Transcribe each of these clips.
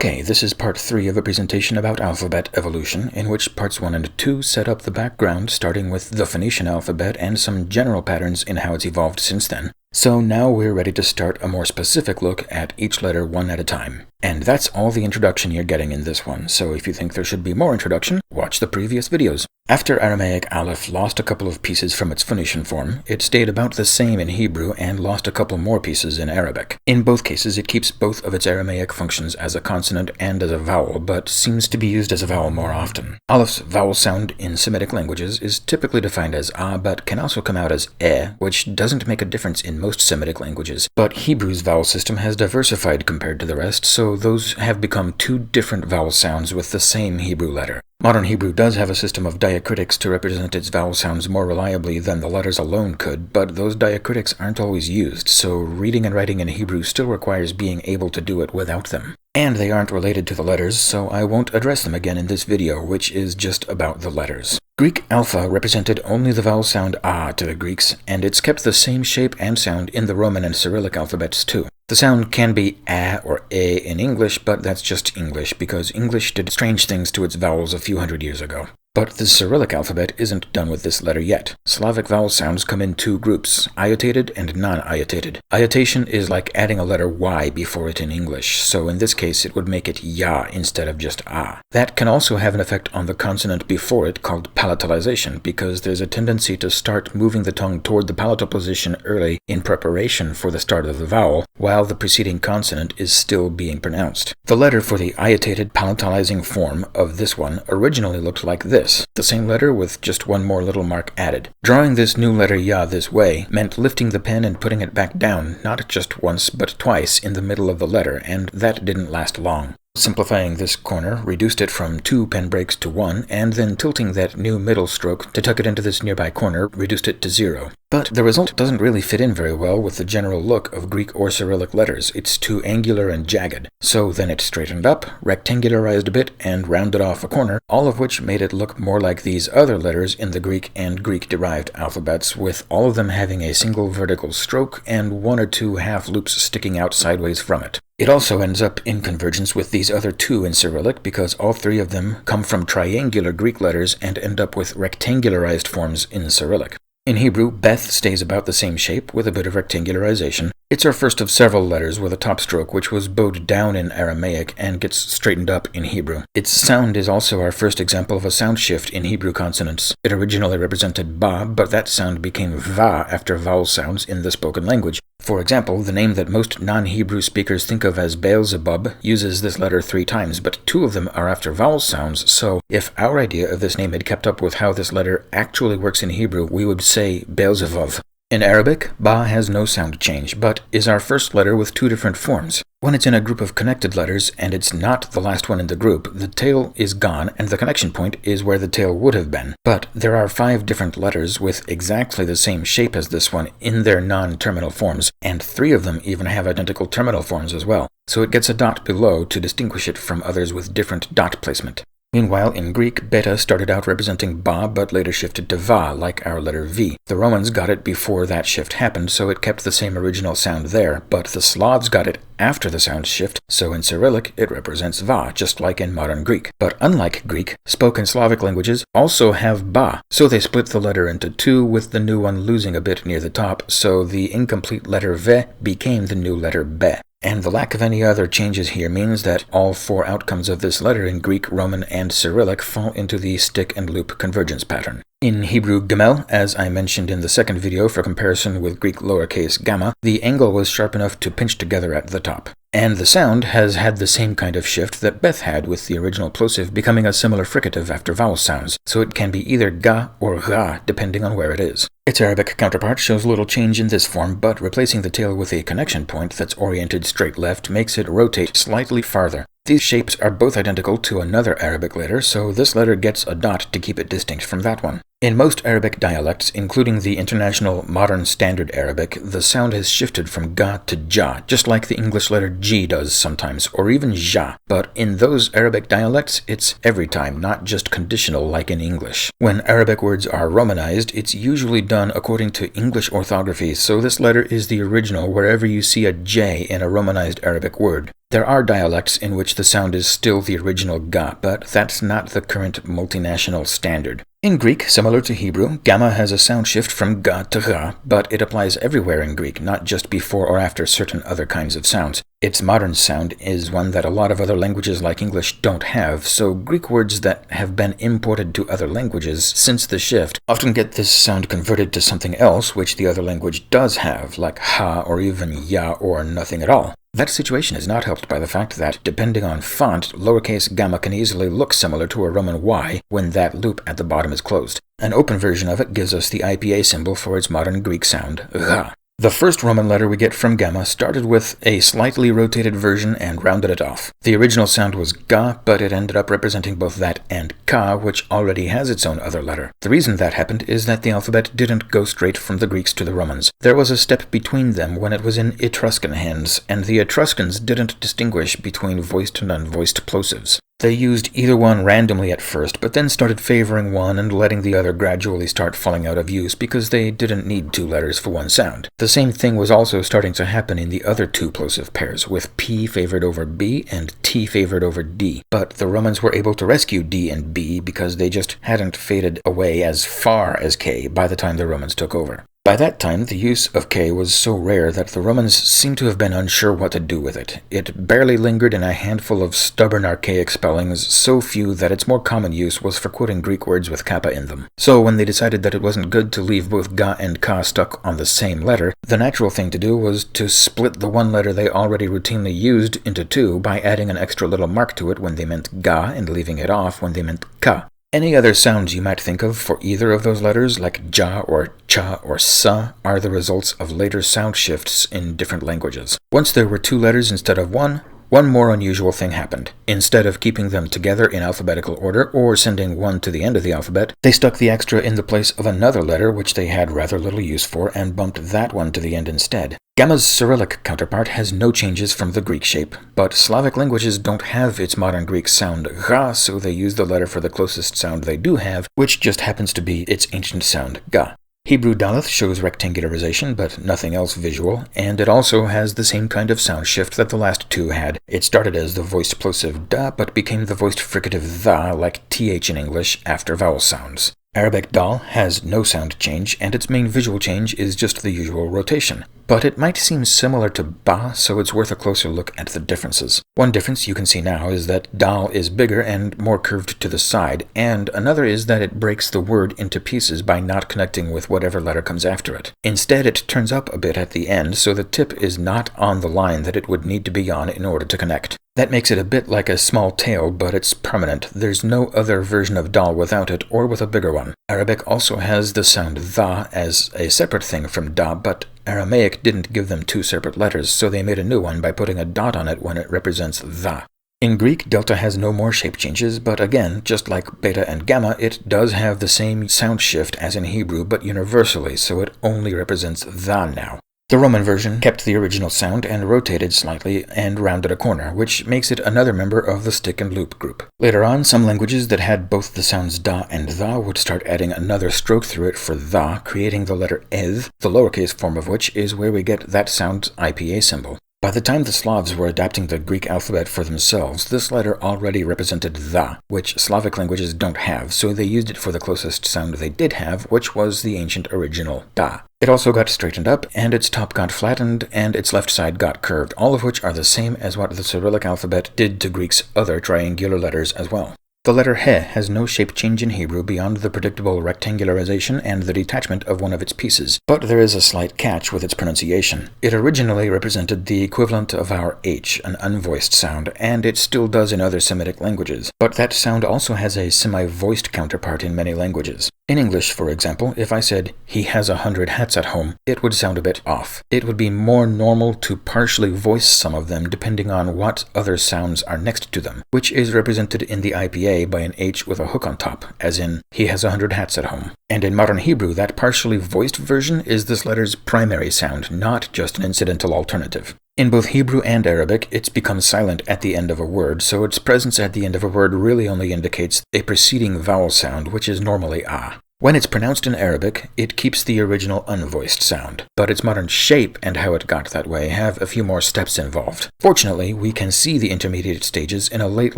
Okay, this is part 3 of a presentation about alphabet evolution, in which parts 1 and 2 set up the background, starting with the Phoenician alphabet and some general patterns in how it's evolved since then. So now we're ready to start a more specific look at each letter one at a time. And that's all the introduction you're getting in this one, so if you think there should be more introduction, watch the previous videos. After Aramaic Aleph lost a couple of pieces from its Phoenician form, it stayed about the same in Hebrew and lost a couple more pieces in Arabic. In both cases, it keeps both of its Aramaic functions as a consonant and as a vowel, but seems to be used as a vowel more often. Aleph's vowel sound in Semitic languages is typically defined as a, but can also come out as e, which doesn't make a difference in most Semitic languages. But Hebrew's vowel system has diversified compared to the rest, so those have become two different vowel sounds with the same Hebrew letter. Modern Hebrew does have a system of diacritics to represent its vowel sounds more reliably than the letters alone could, but those diacritics aren't always used, so reading and writing in Hebrew still requires being able to do it without them. And they aren't related to the letters, so I won't address them again in this video, which is just about the letters. Greek alpha represented only the vowel sound a to the Greeks, and it's kept the same shape and sound in the Roman and Cyrillic alphabets too. The sound can be a or e in English, but that's just English, because English did strange things to its vowels a few hundred years ago. But the Cyrillic alphabet isn't done with this letter yet. Slavic vowel sounds come in two groups, iotated and non-iotated. Iotation is like adding a letter y before it in English, so in this case it would make it ya instead of just a. That can also have an effect on the consonant before it called palatalization, because there's a tendency to start moving the tongue toward the palatal position early in preparation for the start of the vowel, while the preceding consonant is still being pronounced. The letter for the iotated palatalizing form of this one originally looked like this. The same letter with just one more little mark added. Drawing this new letter ya this way meant lifting the pen and putting it back down, not just once but twice in the middle of the letter, and that didn't last long. Simplifying this corner reduced it from 2 pen breaks to 1, and then tilting that new middle stroke to tuck it into this nearby corner reduced it to 0. But the result doesn't really fit in very well with the general look of Greek or Cyrillic letters. It's too angular and jagged. So then it straightened up, rectangularized a bit, and rounded off a corner, all of which made it look more like these other letters in the Greek and Greek-derived alphabets, with all of them having a single vertical stroke and 1 or 2 half loops sticking out sideways from it. It also ends up in convergence with these other 2 in Cyrillic because all 3 of them come from triangular Greek letters and end up with rectangularized forms in Cyrillic. In Hebrew, Beth stays about the same shape with a bit of rectangularization. It's our first of several letters with a top stroke which was bowed down in Aramaic and gets straightened up in Hebrew. Its sound is also our first example of a sound shift in Hebrew consonants. It originally represented ba, but that sound became va after vowel sounds in the spoken language. For example, the name that most non-Hebrew speakers think of as Beelzebub uses this letter 3 times, but 2 of them are after vowel sounds, so if our idea of this name had kept up with how this letter actually works in Hebrew, we would say Beelzevov. In Arabic, ba has no sound change, but is our first letter with 2 different forms. When it's in a group of connected letters, and it's not the last one in the group, the tail is gone, and the connection point is where the tail would have been. But there are 5 different letters with exactly the same shape as this one in their non-terminal forms, and 3 of them even have identical terminal forms as well. So it gets a dot below to distinguish it from others with different dot placement. Meanwhile, in Greek, beta started out representing ba, but later shifted to va, like our letter V. The Romans got it before that shift happened, so it kept the same original sound there, but the Slavs got it after the sound shift, so in Cyrillic it represents va, just like in modern Greek. But unlike Greek, spoken Slavic languages also have ba, so they split the letter into 2, with the new one losing a bit near the top, so the incomplete letter ve became the new letter be. And the lack of any other changes here means that all 4 outcomes of this letter in Greek, Roman, and Cyrillic fall into the stick and loop convergence pattern. In Hebrew Gemel, as I mentioned in the second video for comparison with Greek lowercase gamma, the angle was sharp enough to pinch together at the top. And the sound has had the same kind of shift that Beth had, with the original plosive becoming a similar fricative after vowel sounds, so it can be either ga or ga depending on where it is. Its Arabic counterpart shows little change in this form, but replacing the tail with a connection point that's oriented straight left makes it rotate slightly farther. These shapes are both identical to another Arabic letter, so this letter gets a dot to keep it distinct from that one. In most Arabic dialects, including the International Modern Standard Arabic, the sound has shifted from ga to ja, just like the English letter G does sometimes, or even ja. But in those Arabic dialects, it's every time, not just conditional like in English. When Arabic words are romanized, it's usually done according to English orthography, so this letter is the original wherever you see a J in a romanized Arabic word. There are dialects in which the sound is still the original ga, but that's not the current multinational standard. In Greek, similar to Hebrew, gamma has a sound shift from ga to ga, but it applies everywhere in Greek, not just before or after certain other kinds of sounds. Its modern sound is one that a lot of other languages like English don't have, so Greek words that have been imported to other languages since the shift often get this sound converted to something else which the other language does have, like ha or even ya or nothing at all. That situation is not helped by the fact that, depending on font, lowercase gamma can easily look similar to a Roman Y when that loop at the bottom is closed. An open version of it gives us the IPA symbol for its modern Greek sound, gha. The first Roman letter we get from gamma started with a slightly rotated version and rounded it off. The original sound was ga, but it ended up representing both that and ka, which already has its own other letter. The reason that happened is that the alphabet didn't go straight from the Greeks to the Romans. There was a step between them when it was in Etruscan hands, and the Etruscans didn't distinguish between voiced and unvoiced plosives. They used either one randomly at first, but then started favoring one and letting the other gradually start falling out of use because they didn't need two letters for one sound. The same thing was also starting to happen in the other two plosive pairs, with P favored over B and T favored over D. But the Romans were able to rescue D and B because they just hadn't faded away as far as K by the time the Romans took over. By that time, the use of K was so rare that the Romans seem to have been unsure what to do with it. It barely lingered in a handful of stubborn archaic spellings, so few that its more common use was for quoting Greek words with kappa in them. So when they decided that it wasn't good to leave both ga and ka stuck on the same letter, the natural thing to do was to split the one letter they already routinely used into two by adding an extra little mark to it when they meant ga and leaving it off when they meant ka. Any other sounds you might think of for either of those letters, like ja or cha or sa, are the results of later sound shifts in different languages. Once there were two letters instead of one more unusual thing happened. Instead of keeping them together in alphabetical order or sending one to the end of the alphabet, they stuck the extra in the place of another letter which they had rather little use for and bumped that one to the end instead. Gamma's Cyrillic counterpart has no changes from the Greek shape, but Slavic languages don't have its modern Greek sound ga, so they use the letter for the closest sound they do have, which just happens to be its ancient sound ga. Hebrew Daleth shows rectangularization, but nothing else visual, and it also has the same kind of sound shift that the last two had. It started as the voiced plosive da, but became the voiced fricative tha, like th in English, after vowel sounds. Arabic dal has no sound change, and its main visual change is just the usual rotation. But it might seem similar to ba, so it's worth a closer look at the differences. One difference you can see now is that dal is bigger and more curved to the side, and another is that it breaks the word into pieces by not connecting with whatever letter comes after it. Instead, it turns up a bit at the end, so the tip is not on the line that it would need to be on in order to connect. That makes it a bit like a small tail, but it's permanent. There's no other version of dal without it, or with a bigger one. Arabic also has the sound tha as a separate thing from da, but Aramaic didn't give them two separate letters, so they made a new one by putting a dot on it when it represents tha. In Greek, delta has no more shape changes, but again, just like beta and gamma, it does have the same sound shift as in Hebrew, but universally, so it only represents tha now. The Roman version kept the original sound and rotated slightly and rounded a corner, which makes it another member of the stick and loop group. Later on, some languages that had both the sounds da and tha would start adding another stroke through it for tha, creating the letter eth, the lowercase form of which is where we get that sound's IPA symbol. By the time the Slavs were adapting the Greek alphabet for themselves, this letter already represented tha, which Slavic languages don't have, so they used it for the closest sound they did have, which was the ancient original da. It also got straightened up, and its top got flattened, and its left side got curved, all of which are the same as what the Cyrillic alphabet did to Greek's other triangular letters as well. The letter he has no shape change in Hebrew beyond the predictable rectangularization and the detachment of one of its pieces, but there is a slight catch with its pronunciation. It originally represented the equivalent of our H, an unvoiced sound, and it still does in other Semitic languages, but that sound also has a semi-voiced counterpart in many languages. In English, for example, if I said, "he has 100 hats at home," it would sound a bit off. It would be more normal to partially voice some of them depending on what other sounds are next to them, which is represented in the IPA a by an h with a hook on top, as in, he has 100 hats at home. And in modern Hebrew, that partially voiced version is this letter's primary sound, not just an incidental alternative. In both Hebrew and Arabic, it's become silent at the end of a word, so its presence at the end of a word really only indicates a preceding vowel sound, which is normally ah. When it's pronounced in Arabic, it keeps the original unvoiced sound, but its modern shape and how it got that way have a few more steps involved. Fortunately, we can see the intermediate stages in a late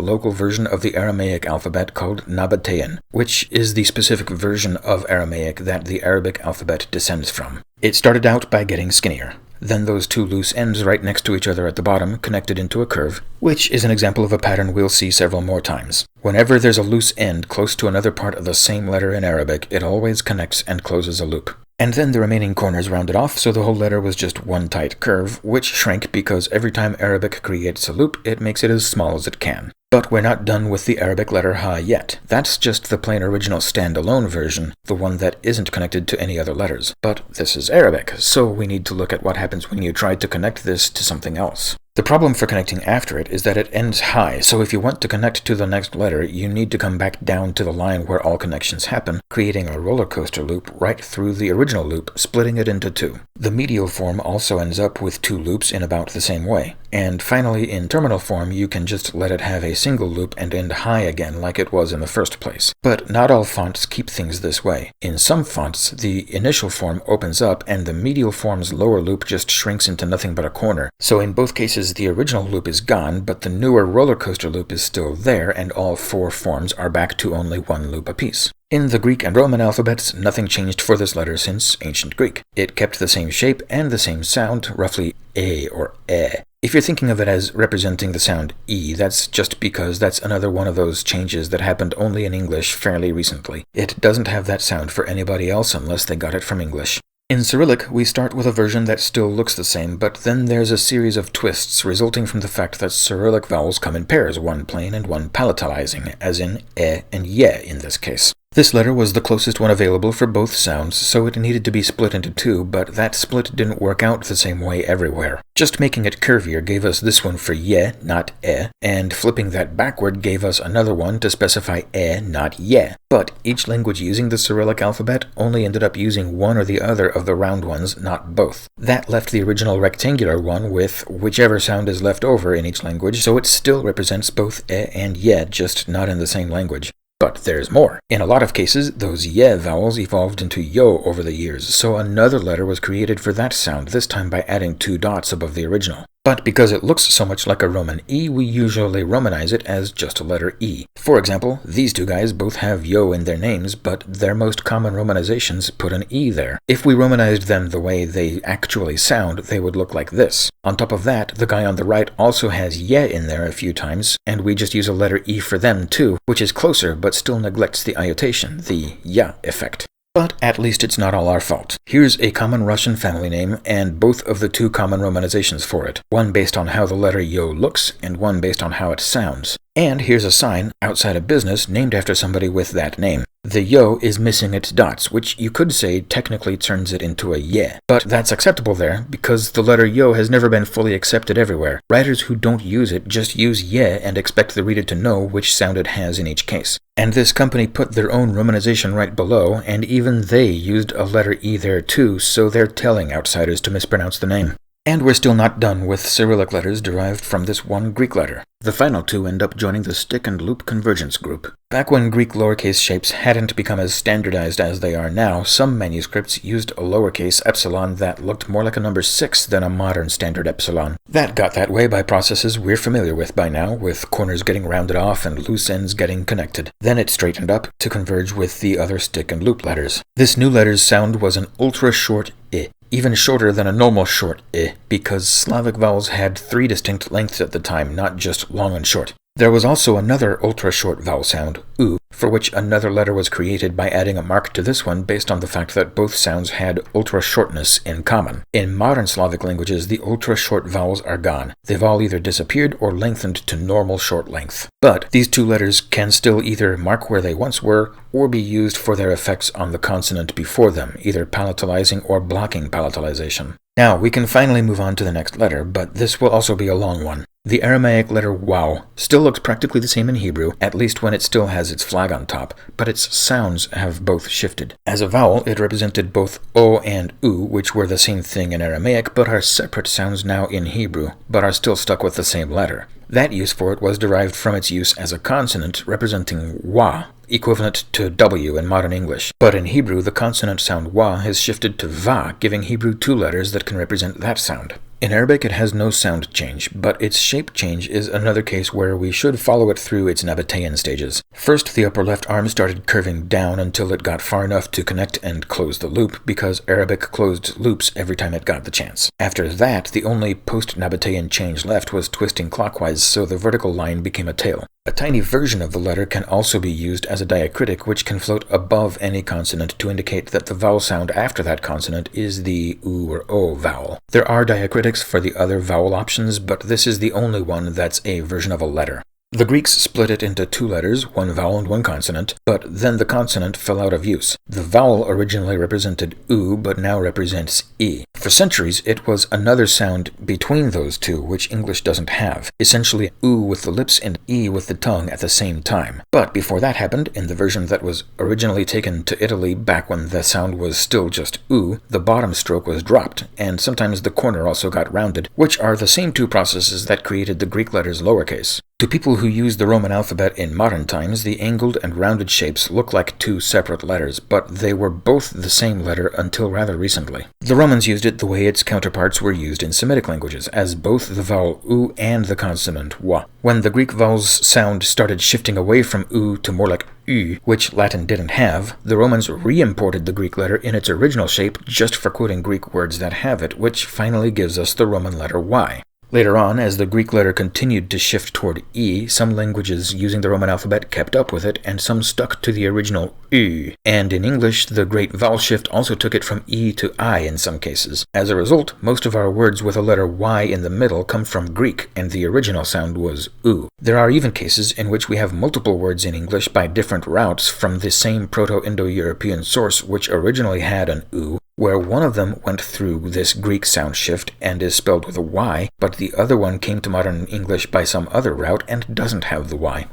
local version of the Aramaic alphabet called Nabatean, which is the specific version of Aramaic that the Arabic alphabet descends from. It started out by getting skinnier. Then those two loose ends right next to each other at the bottom connected into a curve, which is an example of a pattern we'll see several more times. Whenever there's a loose end close to another part of the same letter in Arabic, it always connects and closes a loop. And then the remaining corners rounded off, so the whole letter was just one tight curve, which shrank because every time Arabic creates a loop, it makes it as small as it can. But we're not done with the Arabic letter ha yet. That's just the plain original standalone version, the one that isn't connected to any other letters. But this is Arabic, so we need to look at what happens when you try to connect this to something else. The problem for connecting after it is that it ends high, so if you want to connect to the next letter, you need to come back down to the line where all connections happen, creating a roller coaster loop right through the original loop, splitting it into two. The medial form also ends up with two loops in about the same way. And finally, in terminal form, you can just let it have a single loop and end high again like it was in the first place. But not all fonts keep things this way. In some fonts, the initial form opens up and the medial form's lower loop just shrinks into nothing but a corner. So in both cases, the original loop is gone, but the newer roller coaster loop is still there, and all four forms are back to only one loop apiece. In the Greek and Roman alphabets, nothing changed for this letter since ancient Greek. It kept the same shape and the same sound, roughly e or e. If you're thinking of it as representing the sound E, that's just because that's another one of those changes that happened only in English fairly recently. It doesn't have that sound for anybody else unless they got it from English. In Cyrillic, we start with a version that still looks the same, but then there's a series of twists resulting from the fact that Cyrillic vowels come in pairs, one plain and one palatalizing, as in e and ye in this case. This letter was the closest one available for both sounds, so it needed to be split into two, but that split didn't work out the same way everywhere. Just making it curvier gave us this one for ye, not e, and flipping that backward gave us another one to specify e, not ye. But each language using the Cyrillic alphabet only ended up using one or the other of the round ones, not both. That left the original rectangular one with whichever sound is left over in each language, so it still represents both e and ye, just not in the same language. But there's more. In a lot of cases, those ye vowels evolved into yo over the years, so another letter was created for that sound, this time by adding two dots above the original. But because it looks so much like a Roman E, we usually Romanize it as just a letter E. For example, these two guys both have yo in their names, but their most common Romanizations put an E there. If we Romanized them the way they actually sound, they would look like this. On top of that, the guy on the right also has ye in there a few times, and we just use a letter E for them too, which is closer but still neglects the iotation, the ya effect. But at least it's not all our fault. Here's a common Russian family name, and both of the two common Romanizations for it. One based on how the letter yo looks, and one based on how it sounds. And here's a sign outside a business named after somebody with that name. The yo is missing its dots, which you could say technically turns it into a ye. But that's acceptable there, because the letter yo has never been fully accepted everywhere. Writers who don't use it just use ye and expect the reader to know which sound it has in each case. And this company put their own Romanization right below, and even they used a letter E there too, so they're telling outsiders to mispronounce the name. And we're still not done with Cyrillic letters derived from this one Greek letter. The final two end up joining the stick and loop convergence group. Back when Greek lowercase shapes hadn't become as standardized as they are now, some manuscripts used a lowercase epsilon that looked more like a number 6 than a modern standard epsilon. That got that way by processes we're familiar with by now, with corners getting rounded off and loose ends getting connected. Then it straightened up to converge with the other stick and loop letters. This new letter's sound was an ultra-short I. Even shorter than a normal short I, because Slavic vowels had 3 distinct lengths at the time, not just long and short. There was also another ultra-short vowel sound, U, for which another letter was created by adding a mark to this one based on the fact that both sounds had ultra-shortness in common. In modern Slavic languages, the ultra-short vowels are gone. They've all either disappeared or lengthened to normal short length. But these two letters can still either mark where they once were, or be used for their effects on the consonant before them, either palatalizing or blocking palatalization. Now, we can finally move on to the next letter, but this will also be a long one. The Aramaic letter waw still looks practically the same in Hebrew, at least when it still has its flag on top, but its sounds have both shifted. As a vowel, it represented both o and u, which were the same thing in Aramaic, but are separate sounds now in Hebrew, but are still stuck with the same letter. That use for it was derived from its use as a consonant representing wa, equivalent to W in modern English. But in Hebrew, the consonant sound wa has shifted to va, giving Hebrew two letters that can represent that sound. In Arabic, it has no sound change, but its shape change is another case where we should follow it through its Nabatean stages. First, the upper left arm started curving down until it got far enough to connect and close the loop, because Arabic closed loops every time it got the chance. After that, the only post-Nabatean change left was twisting clockwise, so the vertical line became a tail. A tiny version of the letter can also be used as a diacritic, which can float above any consonant to indicate that the vowel sound after that consonant is the u or o vowel. There are diacritics for the other vowel options, but this is the only one that's a version of a letter. The Greeks split it into two letters, one vowel and one consonant, but then the consonant fell out of use. The vowel originally represented u, but now represents e. For centuries, it was another sound between those two, which English doesn't have, essentially u with the lips and e with the tongue at the same time. But before that happened, in the version that was originally taken to Italy back when the sound was still just u, the bottom stroke was dropped, and sometimes the corner also got rounded, which are the same two processes that created the Greek letters lowercase. To people who use the Roman alphabet in modern times, the angled and rounded shapes look like two separate letters, but they were both the same letter until rather recently. The Romans used it the way its counterparts were used in Semitic languages, as both the vowel u and the consonant wa. When the Greek vowel's sound started shifting away from u to more like ü, which Latin didn't have, the Romans re-imported the Greek letter in its original shape just for quoting Greek words that have it, which finally gives us the Roman letter y. Later on, as the Greek letter continued to shift toward E, some languages using the Roman alphabet kept up with it, and some stuck to the original U. And in English, the great vowel shift also took it from E to I in some cases. As a result, most of our words with a letter Y in the middle come from Greek, and the original sound was U. There are even cases in which we have multiple words in English by different routes from the same Proto-Indo-European source which originally had an U, where one of them went through this Greek sound shift and is spelled with a Y, but the other one came to modern English by some other route and doesn't have the Y.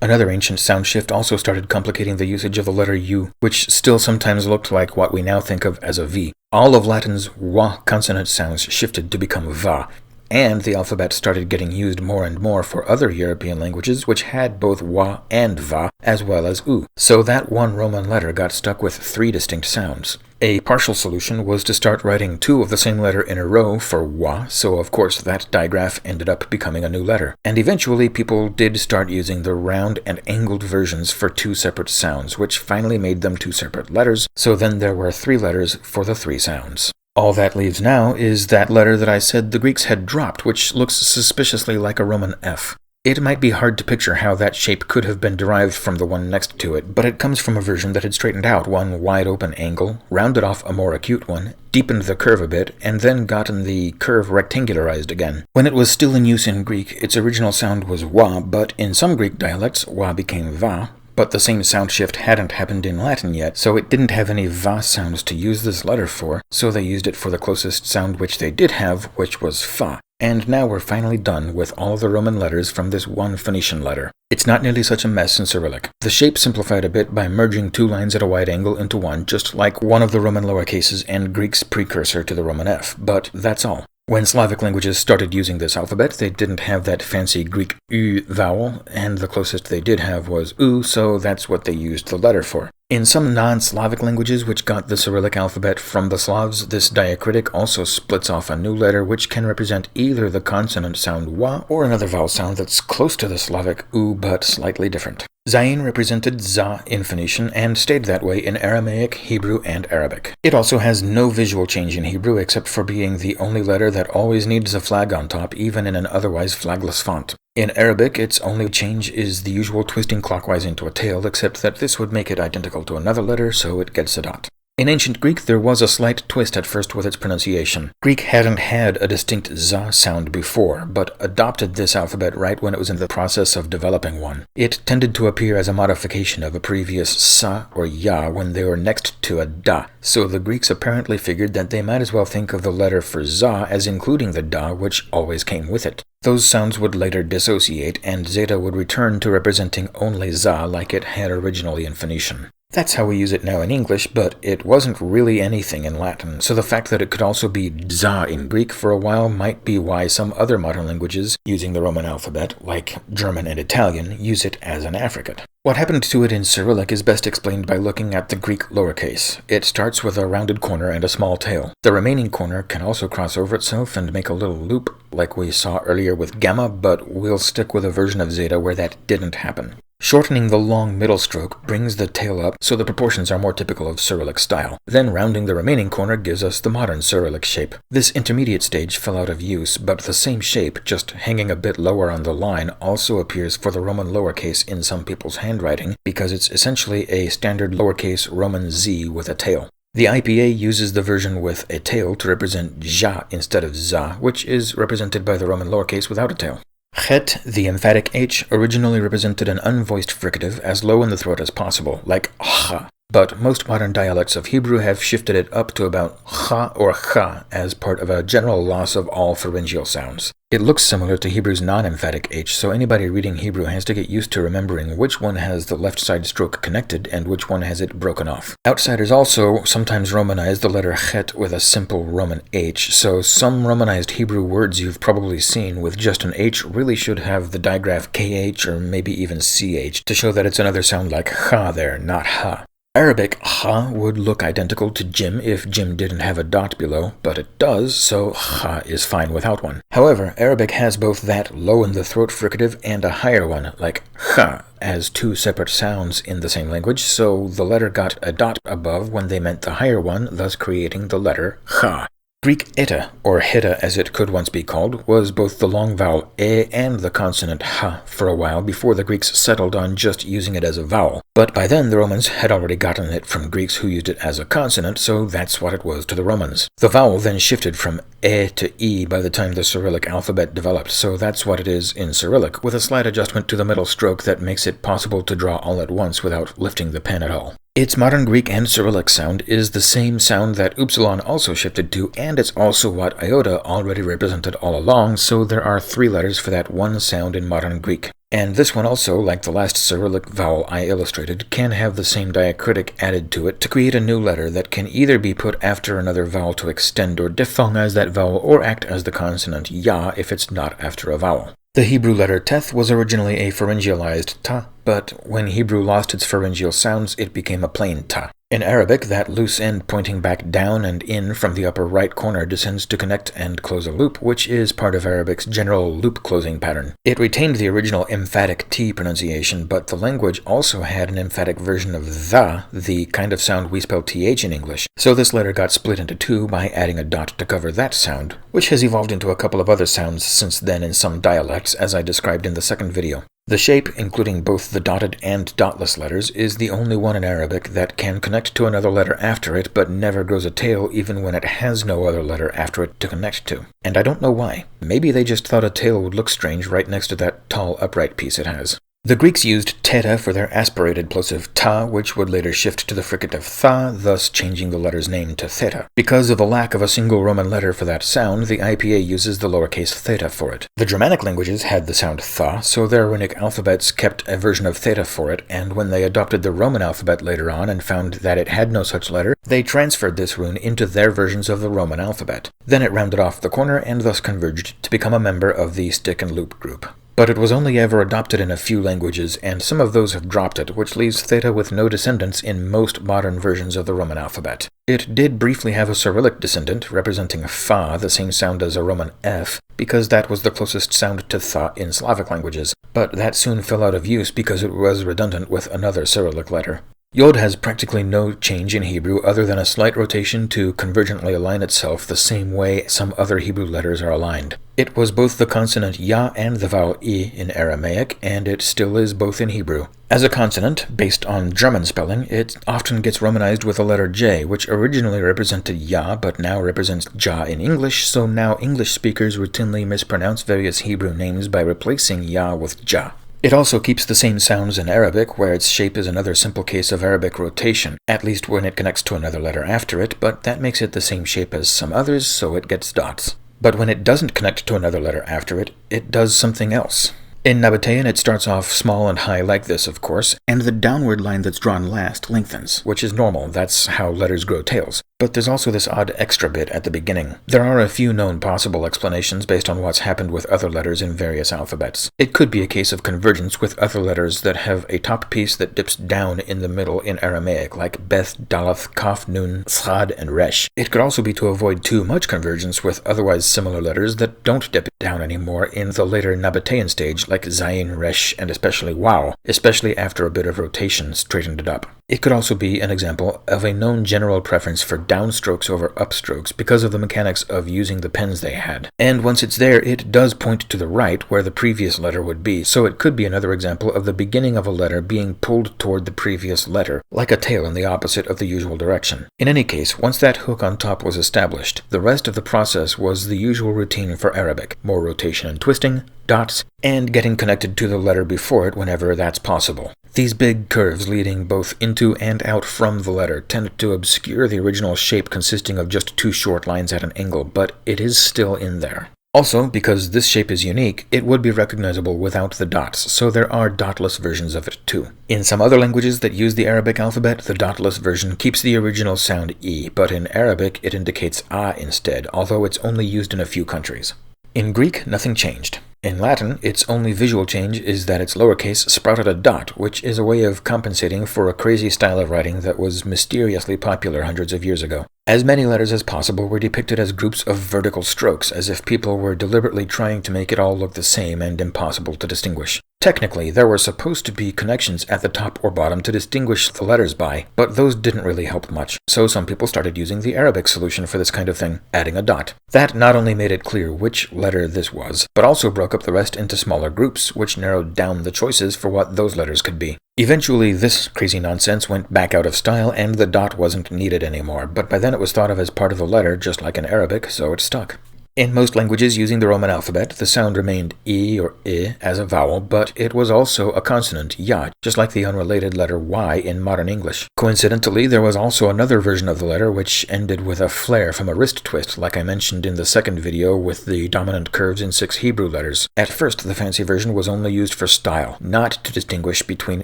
Another ancient sound shift also started complicating the usage of the letter U, which still sometimes looked like what we now think of as a V. All of Latin's wa consonant sounds shifted to become va, and the alphabet started getting used more and more for other European languages which had both wa and va, as well as u. So that one Roman letter got stuck with three distinct sounds. A partial solution was to start writing two of the same letter in a row for wa, so of course that digraph ended up becoming a new letter. And eventually people did start using the round and angled versions for two separate sounds, which finally made them two separate letters, so then there were three letters for the three sounds. All that leaves now is that letter that I said the Greeks had dropped, which looks suspiciously like a Roman F. It might be hard to picture how that shape could have been derived from the one next to it, but it comes from a version that had straightened out one wide-open angle, rounded off a more acute one, deepened the curve a bit, and then gotten the curve rectangularized again. When it was still in use in Greek, its original sound was wa, but in some Greek dialects, wa became va. But the same sound shift hadn't happened in Latin yet, so it didn't have any va sounds to use this letter for, so they used it for the closest sound which they did have, which was fa. And now we're finally done with all of the Roman letters from this one Phoenician letter. It's not nearly such a mess in Cyrillic. The shape simplified a bit by merging two lines at a wide angle into one, just like one of the Roman lowercases and Greek's precursor to the Roman F, but that's all. When Slavic languages started using this alphabet, they didn't have that fancy Greek U vowel, and the closest they did have was U, so that's what they used the letter for. In some non-Slavic languages which got the Cyrillic alphabet from the Slavs, this diacritic also splits off a new letter which can represent either the consonant sound wa or another vowel sound that's close to the Slavic U but slightly different. Zayin represented za in Phoenician and stayed that way in Aramaic, Hebrew, and Arabic. It also has no visual change in Hebrew except for being the only letter that always needs a flag on top, even in an otherwise flagless font. In Arabic, its only change is the usual twisting clockwise into a tail, except that this would make it identical to another letter, so it gets a dot. In ancient Greek, there was a slight twist at first with its pronunciation. Greek hadn't had a distinct za sound before, but adopted this alphabet right when it was in the process of developing one. It tended to appear as a modification of a previous sa or ya when they were next to a da, so the Greeks apparently figured that they might as well think of the letter for za as including the da, which always came with it. Those sounds would later dissociate, and zeta would return to representing only za like it had originally in Phoenician. That's how we use it now in English, but it wasn't really anything in Latin, so the fact that it could also be za in Greek for a while might be why some other modern languages using the Roman alphabet, like German and Italian, use it as an affricate. What happened to it in Cyrillic is best explained by looking at the Greek lowercase. It starts with a rounded corner and a small tail. The remaining corner can also cross over itself and make a little loop, like we saw earlier with gamma, but we'll stick with a version of zeta where that didn't happen. Shortening the long middle stroke brings the tail up so the proportions are more typical of Cyrillic style. Then rounding the remaining corner gives us the modern Cyrillic shape. This intermediate stage fell out of use, but the same shape, just hanging a bit lower on the line, also appears for the Roman lowercase in some people's handwriting because it's essentially a standard lowercase Roman Z with a tail. The IPA uses the version with a tail to represent ja instead of za, which is represented by the Roman lowercase without a tail. Chet, the emphatic H, originally represented an unvoiced fricative as low in the throat as possible, like ha, but most modern dialects of Hebrew have shifted it up to about cha or cha as part of a general loss of all pharyngeal sounds. It looks similar to Hebrew's non-emphatic H, so anybody reading Hebrew has to get used to remembering which one has the left side stroke connected and which one has it broken off. Outsiders also sometimes romanize the letter chet with a simple Roman H, so some romanized Hebrew words you've probably seen with just an H really should have the digraph KH or maybe even CH to show that it's another sound like ha there, not ha. Arabic ha would look identical to Jim if Jim didn't have a dot below, but it does, so ha is fine without one. However, Arabic has both that low in the throat fricative and a higher one, like ha, as two separate sounds in the same language, so the letter got a dot above when they meant the higher one, thus creating the letter ha. Greek eta, or heta as it could once be called, was both the long vowel e and the consonant ha for a while before the Greeks settled on just using it as a vowel. But by then the Romans had already gotten it from Greeks who used it as a consonant, so that's what it was to the Romans. The vowel then shifted from e to e by the time the Cyrillic alphabet developed, so that's what it is in Cyrillic, with a slight adjustment to the middle stroke that makes it possible to draw all at once without lifting the pen at all. Its modern Greek and Cyrillic sound is the same sound that upsilon also shifted to, and it's also what iota already represented all along, so there are 3 letters for that one sound in modern Greek. And this one also, like the last Cyrillic vowel I illustrated, can have the same diacritic added to it to create a new letter that can either be put after another vowel to extend or diphthongize that vowel or act as the consonant ya if it's not after a vowel. The Hebrew letter teth was originally a pharyngealized ta, but when Hebrew lost its pharyngeal sounds, it became a plain ta. In Arabic, that loose end pointing back down and in from the upper right corner descends to connect and close a loop, which is part of Arabic's general loop closing pattern. It retained the original emphatic T pronunciation, but the language also had an emphatic version of the kind of sound we spell th in English. So this letter got split into 2 by adding a dot to cover that sound, which has evolved into a couple of other sounds since then in some dialects, as I described in the second video. The shape, including both the dotted and dotless letters, is the only one in Arabic that can connect to another letter after it, but never grows a tail even when it has no other letter after it to connect to. And I don't know why. Maybe they just thought a tail would look strange right next to that tall upright piece it has. The Greeks used theta for their aspirated plosive ta, which would later shift to the fricative tha, thus changing the letter's name to theta. Because of the lack of a single Roman letter for that sound, the IPA uses the lowercase theta for it. The Germanic languages had the sound tha, so their runic alphabets kept a version of theta for it, and when they adopted the Roman alphabet later on and found that it had no such letter, they transferred this rune into their versions of the Roman alphabet. Then it rounded off the corner and thus converged to become a member of the stick and loop group. But it was only ever adopted in a few languages, and some of those have dropped it, which leaves theta with no descendants in most modern versions of the Roman alphabet. It did briefly have a Cyrillic descendant, representing fa, the same sound as a Roman f, because that was the closest sound to tha in Slavic languages, but that soon fell out of use because it was redundant with another Cyrillic letter. Yod has practically no change in Hebrew other than a slight rotation to convergently align itself the same way some other Hebrew letters are aligned. It was both the consonant Ya and the vowel I in Aramaic, and it still is both in Hebrew. As a consonant, based on German spelling, it often gets romanized with the letter J, which originally represented Ya but now represents Ja in English, so now English speakers routinely mispronounce various Hebrew names by replacing Ya with Ja. It also keeps the same sounds in Arabic, where its shape is another simple case of Arabic rotation, at least when it connects to another letter after it, but that makes it the same shape as some others, so it gets dots. But when it doesn't connect to another letter after it, it does something else. In Nabatean, it starts off small and high like this, of course, and the downward line that's drawn last lengthens, which is normal. That's how letters grow tails. But there's also this odd extra bit at the beginning. There are a few known possible explanations based on what's happened with other letters in various alphabets. It could be a case of convergence with other letters that have a top piece that dips down in the middle in Aramaic, like Beth, Daleth, Kaf, Nun, Schad, and Resh. It could also be to avoid too much convergence with otherwise similar letters that don't dip down anymore in the later Nabatean stage, like Zayin, Resh, and especially Waw, especially after a bit of rotation straightened it up. It could also be an example of a known general preference for downstrokes over upstrokes because of the mechanics of using the pens they had. And once it's there, it does point to the right where the previous letter would be, so it could be another example of the beginning of a letter being pulled toward the previous letter, like a tail in the opposite of the usual direction. In any case, once that hook on top was established, the rest of the process was the usual routine for Arabic: more rotation and twisting, dots, and getting connected to the letter before it whenever that's possible. These big curves leading both into and out from the letter tend to obscure the original shape consisting of just two short lines at an angle, but it is still in there. Also, because this shape is unique, it would be recognizable without the dots, so there are dotless versions of it too. In some other languages that use the Arabic alphabet, the dotless version keeps the original sound E, but in Arabic it indicates A instead, although it's only used in a few countries. In Greek, nothing changed. In Latin, its only visual change is that its lowercase sprouted a dot, which is a way of compensating for a crazy style of writing that was mysteriously popular hundreds of years ago. As many letters as possible were depicted as groups of vertical strokes, as if people were deliberately trying to make it all look the same and impossible to distinguish. Technically, there were supposed to be connections at the top or bottom to distinguish the letters by, but those didn't really help much, so some people started using the Arabic solution for this kind of thing, adding a dot. That not only made it clear which letter this was, but also broke up the rest into smaller groups, which narrowed down the choices for what those letters could be. Eventually, this crazy nonsense went back out of style and the dot wasn't needed anymore, but by then it was thought of as part of the letter, just like in Arabic, so it stuck. In most languages using the Roman alphabet, the sound remained E or I as a vowel, but it was also a consonant, Ya, just like the unrelated letter Y in modern English. Coincidentally, there was also another version of the letter which ended with a flare from a wrist twist, like I mentioned in the second video with the dominant curves in 6 Hebrew letters. At first, the fancy version was only used for style, not to distinguish between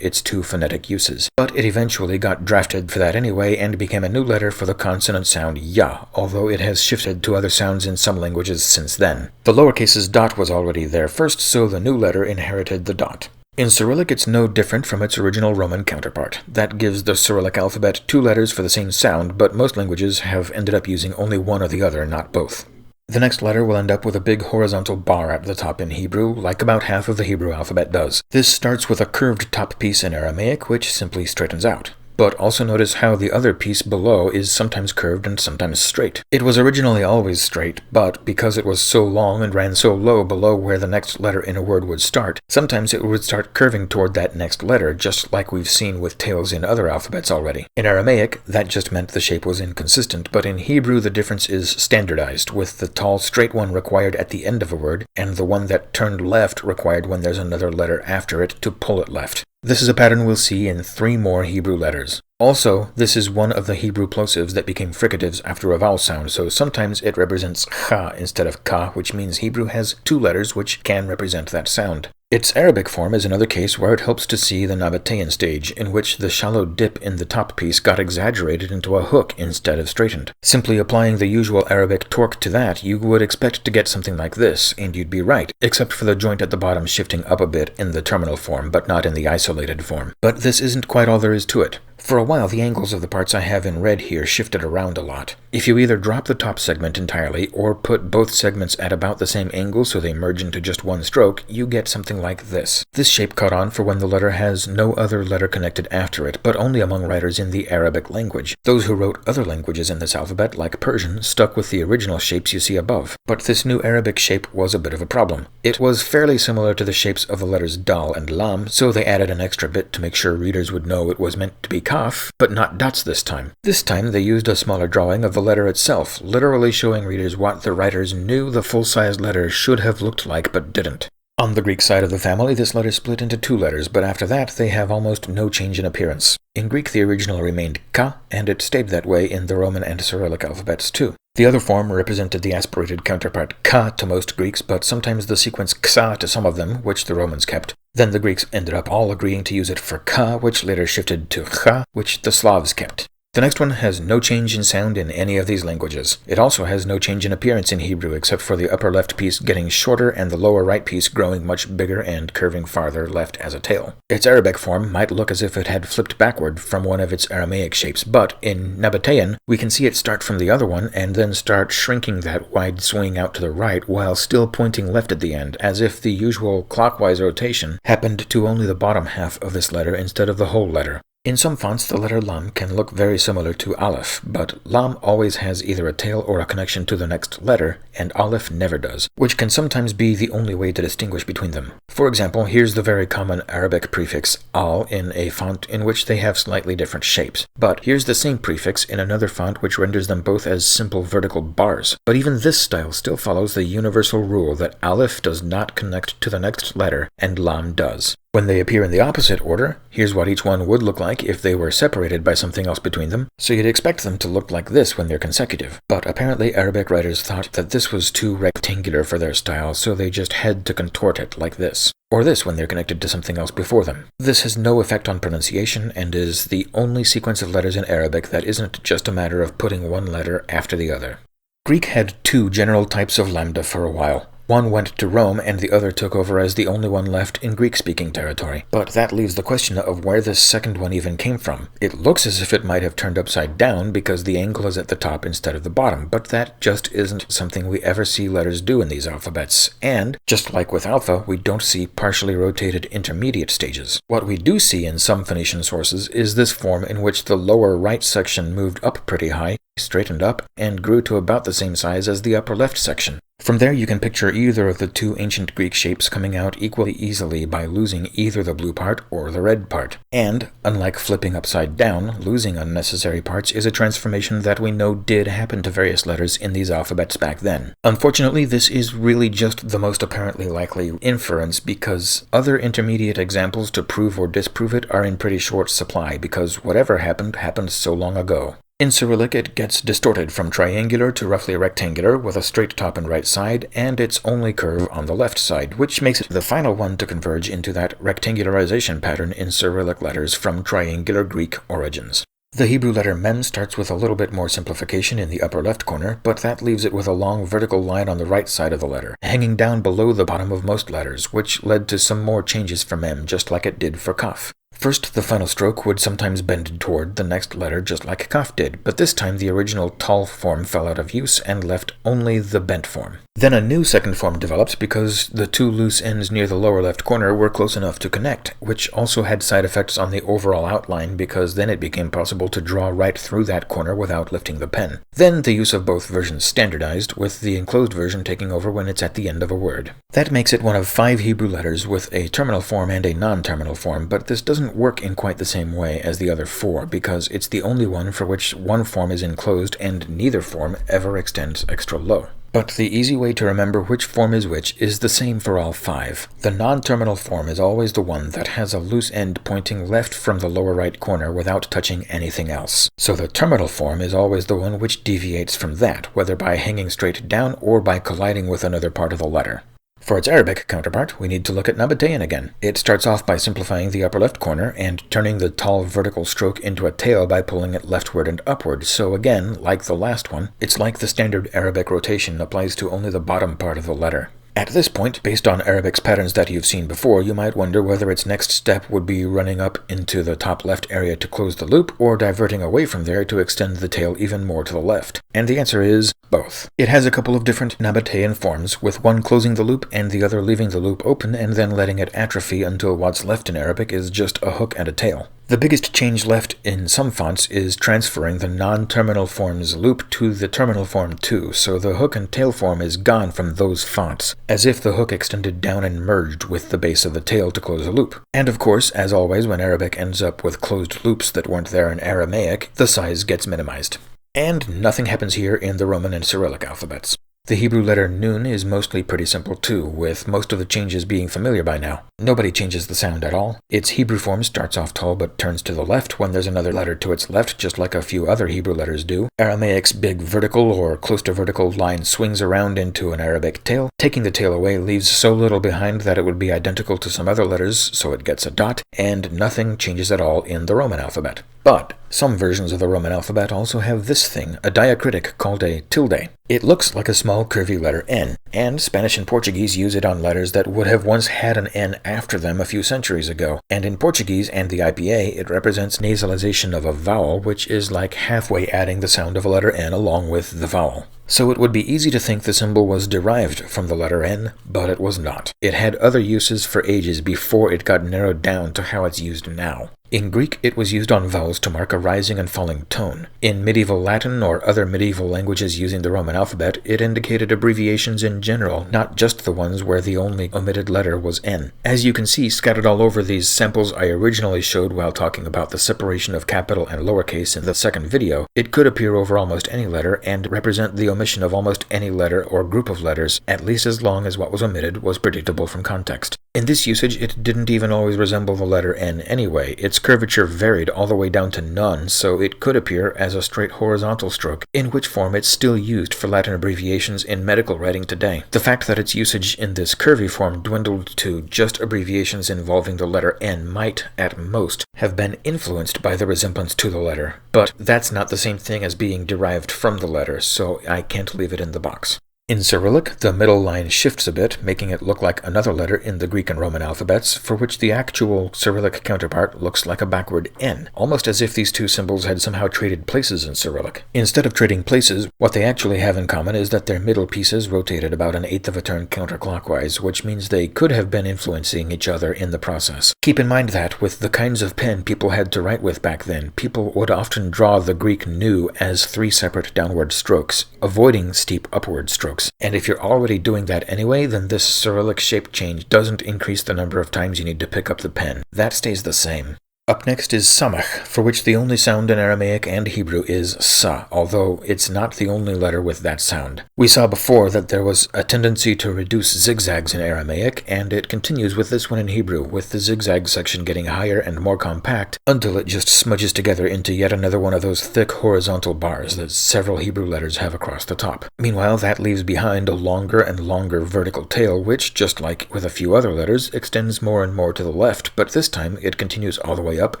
its two phonetic uses. But it eventually got drafted for that anyway and became a new letter for the consonant sound Ya, although it has shifted to other sounds in some languages since then. The lowercase's dot was already there first, so the new letter inherited the dot. In Cyrillic, it's no different from its original Roman counterpart. That gives the Cyrillic alphabet 2 letters for the same sound, but most languages have ended up using only one or the other, not both. The next letter will end up with a big horizontal bar at the top in Hebrew, like about half of the Hebrew alphabet does. This starts with a curved top piece in Aramaic, which simply straightens out. But also notice how the other piece below is sometimes curved and sometimes straight. It was originally always straight, but because it was so long and ran so low below where the next letter in a word would start, sometimes it would start curving toward that next letter, just like we've seen with tails in other alphabets already. In Aramaic, that just meant the shape was inconsistent, but in Hebrew the difference is standardized, with the tall straight one required at the end of a word, and the one that turned left required when there's another letter after it to pull it left. This is a pattern we'll see in 3 more Hebrew letters. Also, this is one of the Hebrew plosives that became fricatives after a vowel sound, so sometimes it represents cha instead of ka, which means Hebrew has 2 letters which can represent that sound. Its Arabic form is another case where it helps to see the Nabatean stage, in which the shallow dip in the top piece got exaggerated into a hook instead of straightened. Simply applying the usual Arabic torque to that, you would expect to get something like this, and you'd be right, except for the joint at the bottom shifting up a bit in the terminal form, but not in the isolated form. But this isn't quite all there is to it. For a while, the angles of the parts I have in red here shifted around a lot. If you either drop the top segment entirely or put both segments at about the same angle so they merge into just one stroke, you get something like this. This shape caught on for when the letter has no other letter connected after it, but only among writers in the Arabic language. Those who wrote other languages in this alphabet, like Persian, stuck with the original shapes you see above. But this new Arabic shape was a bit of a problem. It was fairly similar to the shapes of the letters Dal and Lam, so they added an extra bit to make sure readers would know it was meant to be Kaf, but not dots this time. This time they used a smaller drawing of the letter itself, literally showing readers what the writers knew the full-sized letter should have looked like but didn't. On the Greek side of the family, this letter split into 2 letters, but after that they have almost no change in appearance. In Greek, the original remained Ka, and it stayed that way in the Roman and Cyrillic alphabets too. The other form represented the aspirated counterpart Ka to most Greeks, but sometimes the sequence Ksa to some of them, which the Romans kept. Then the Greeks ended up all agreeing to use it for Ka, which later shifted to Kha, which the Slavs kept. The next one has no change in sound in any of these languages. It also has no change in appearance in Hebrew except for the upper left piece getting shorter and the lower right piece growing much bigger and curving farther left as a tail. Its Arabic form might look as if it had flipped backward from one of its Aramaic shapes, but in Nabatean, we can see it start from the other one and then start shrinking that wide swing out to the right while still pointing left at the end, as if the usual clockwise rotation happened to only the bottom half of this letter instead of the whole letter. In some fonts, the letter Lam can look very similar to Aleph, but Lam always has either a tail or a connection to the next letter, and Aleph never does, which can sometimes be the only way to distinguish between them. For example, here's the very common Arabic prefix Al in a font in which they have slightly different shapes. But here's the same prefix in another font which renders them both as simple vertical bars. But even this style still follows the universal rule that Aleph does not connect to the next letter, and Lam does. When they appear in the opposite order, here's what each one would look like if they were separated by something else between them, so you'd expect them to look like this when they're consecutive. But apparently Arabic writers thought that this was too rectangular for their style, so they just had to contort it like this. Or this when they're connected to something else before them. This has no effect on pronunciation and is the only sequence of letters in Arabic that isn't just a matter of putting one letter after the other. Greek had 2 general types of lambda for a while. One went to Rome, and the other took over as the only one left in Greek-speaking territory. But that leaves the question of where this second one even came from. It looks as if it might have turned upside down because the angle is at the top instead of the bottom, but that just isn't something we ever see letters do in these alphabets. And, just like with alpha, we don't see partially rotated intermediate stages. What we do see in some Phoenician sources is this form in which the lower right section moved up pretty high, straightened up, and grew to about the same size as the upper left section. From there you can picture either of the 2 ancient Greek shapes coming out equally easily by losing either the blue part or the red part. And, unlike flipping upside down, losing unnecessary parts is a transformation that we know did happen to various letters in these alphabets back then. Unfortunately, this is really just the most apparently likely inference because other intermediate examples to prove or disprove it are in pretty short supply because whatever happened so long ago. In Cyrillic, it gets distorted from triangular to roughly rectangular with a straight top and right side, and its only curve on the left side, which makes it the final one to converge into that rectangularization pattern in Cyrillic letters from triangular Greek origins. The Hebrew letter Mem starts with a little bit more simplification in the upper left corner, but that leaves it with a long vertical line on the right side of the letter, hanging down below the bottom of most letters, which led to some more changes for Mem, just like it did for Kaf. First, the final stroke would sometimes bend toward the next letter just like Kaf did, but this time the original tall form fell out of use and left only the bent form. Then a new second form developed because the 2 loose ends near the lower left corner were close enough to connect, which also had side effects on the overall outline because then it became possible to draw right through that corner without lifting the pen. Then the use of both versions standardized, with the enclosed version taking over when it's at the end of a word. That makes it one of 5 Hebrew letters with a terminal form and a non-terminal form, but this doesn't work in quite the same way as the other 4 because it's the only one for which one form is enclosed and neither form ever extends extra low. But the easy way to remember which form is which is the same for all 5. The non-terminal form is always the one that has a loose end pointing left from the lower right corner without touching anything else. So the terminal form is always the one which deviates from that, whether by hanging straight down or by colliding with another part of the letter. For its Arabic counterpart, we need to look at Nabatean again. It starts off by simplifying the upper left corner and turning the tall vertical stroke into a tail by pulling it leftward and upward, so again, like the last one, it's like the standard Arabic rotation applies to only the bottom part of the letter. At this point, based on Arabic's patterns that you've seen before, you might wonder whether its next step would be running up into the top left area to close the loop, or diverting away from there to extend the tail even more to the left. And the answer is both. It has a couple of different Nabatean forms, with one closing the loop and the other leaving the loop open and then letting it atrophy until what's left in Arabic is just a hook and a tail. The biggest change left in some fonts is transferring the non-terminal form's loop to the terminal form too, so the hook and tail form is gone from those fonts, as if the hook extended down and merged with the base of the tail to close a loop. And of course, as always when Arabic ends up with closed loops that weren't there in Aramaic, the size gets minimized. And nothing happens here in the Roman and Cyrillic alphabets. The Hebrew letter Nun is mostly pretty simple too, with most of the changes being familiar by now. Nobody changes the sound at all. Its Hebrew form starts off tall but turns to the left when there's another letter to its left, just like a few other Hebrew letters do. Aramaic's big vertical or close to vertical line swings around into an Arabic tail. Taking the tail away leaves so little behind that it would be identical to some other letters, so it gets a dot, and nothing changes at all in the Roman alphabet. But some versions of the Roman alphabet also have this thing, a diacritic called a tilde. It looks like a small curvy letter N, and Spanish and Portuguese use it on letters that would have once had an N after them a few centuries ago. And in Portuguese and the IPA, it represents nasalization of a vowel, which is like halfway adding the sound of a letter N along with the vowel. So it would be easy to think the symbol was derived from the letter N, but it was not. It had other uses for ages before it got narrowed down to how it's used now. In Greek, it was used on vowels to mark a rising and falling tone. In medieval Latin or other medieval languages using the Roman alphabet, it indicated abbreviations in general, not just the ones where the only omitted letter was N. As you can see scattered all over these samples I originally showed while talking about the separation of capital and lowercase in the second video, it could appear over almost any letter and represent the omission of almost any letter or group of letters, at least as long as what was omitted was predictable from context. In this usage, it didn't even always resemble the letter N anyway. Its curvature varied all the way down to none, so it could appear as a straight horizontal stroke, in which form it's still used for Latin abbreviations in medical writing today. The fact that its usage in this curvy form dwindled to just abbreviations involving the letter N might, at most, have been influenced by the resemblance to the letter, but that's not the same thing as being derived from the letter, so I can't leave it in the box. In Cyrillic, the middle line shifts a bit, making it look like another letter in the Greek and Roman alphabets, for which the actual Cyrillic counterpart looks like a backward N, almost as if these two symbols had somehow traded places in Cyrillic. Instead of trading places, what they actually have in common is that their middle pieces rotated about an eighth of a turn counterclockwise, which means they could have been influencing each other in the process. Keep in mind that, with the kinds of pen people had to write with back then, people would often draw the Greek nu as 3 separate downward strokes, avoiding steep upward strokes. And if you're already doing that anyway, then this Cyrillic shape change doesn't increase the number of times you need to pick up the pen. That stays the same. Up next is samach, for which the only sound in Aramaic and Hebrew is sa, although it's not the only letter with that sound. We saw before that there was a tendency to reduce zigzags in Aramaic, and it continues with this one in Hebrew, with the zigzag section getting higher and more compact until it just smudges together into yet another one of those thick horizontal bars that several Hebrew letters have across the top. Meanwhile, that leaves behind a longer and longer vertical tail, which, just like with a few other letters, extends more and more to the left, but this time it continues all the way up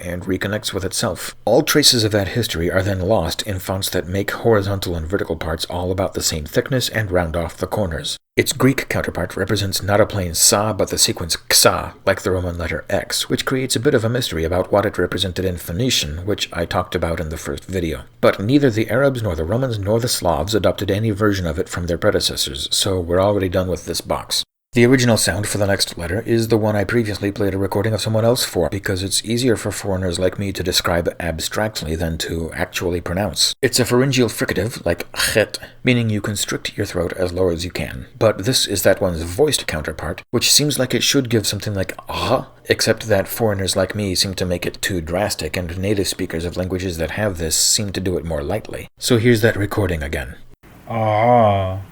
and reconnects with itself. All traces of that history are then lost in fonts that make horizontal and vertical parts all about the same thickness and round off the corners. Its Greek counterpart represents not a plain sa, but the sequence xa, like the Roman letter X, which creates a bit of a mystery about what it represented in Phoenician, which I talked about in the first video. But neither the Arabs nor the Romans nor the Slavs adopted any version of it from their predecessors, so we're already done with this box. The original sound for the next letter is the one I previously played a recording of someone else for, because it's easier for foreigners like me to describe abstractly than to actually pronounce. It's a pharyngeal fricative, like chet, meaning you constrict your throat as low as you can. But this is that one's voiced counterpart, which seems like it should give something like ah, except that foreigners like me seem to make it too drastic, and native speakers of languages that have this seem to do it more lightly. So here's that recording again. Ah.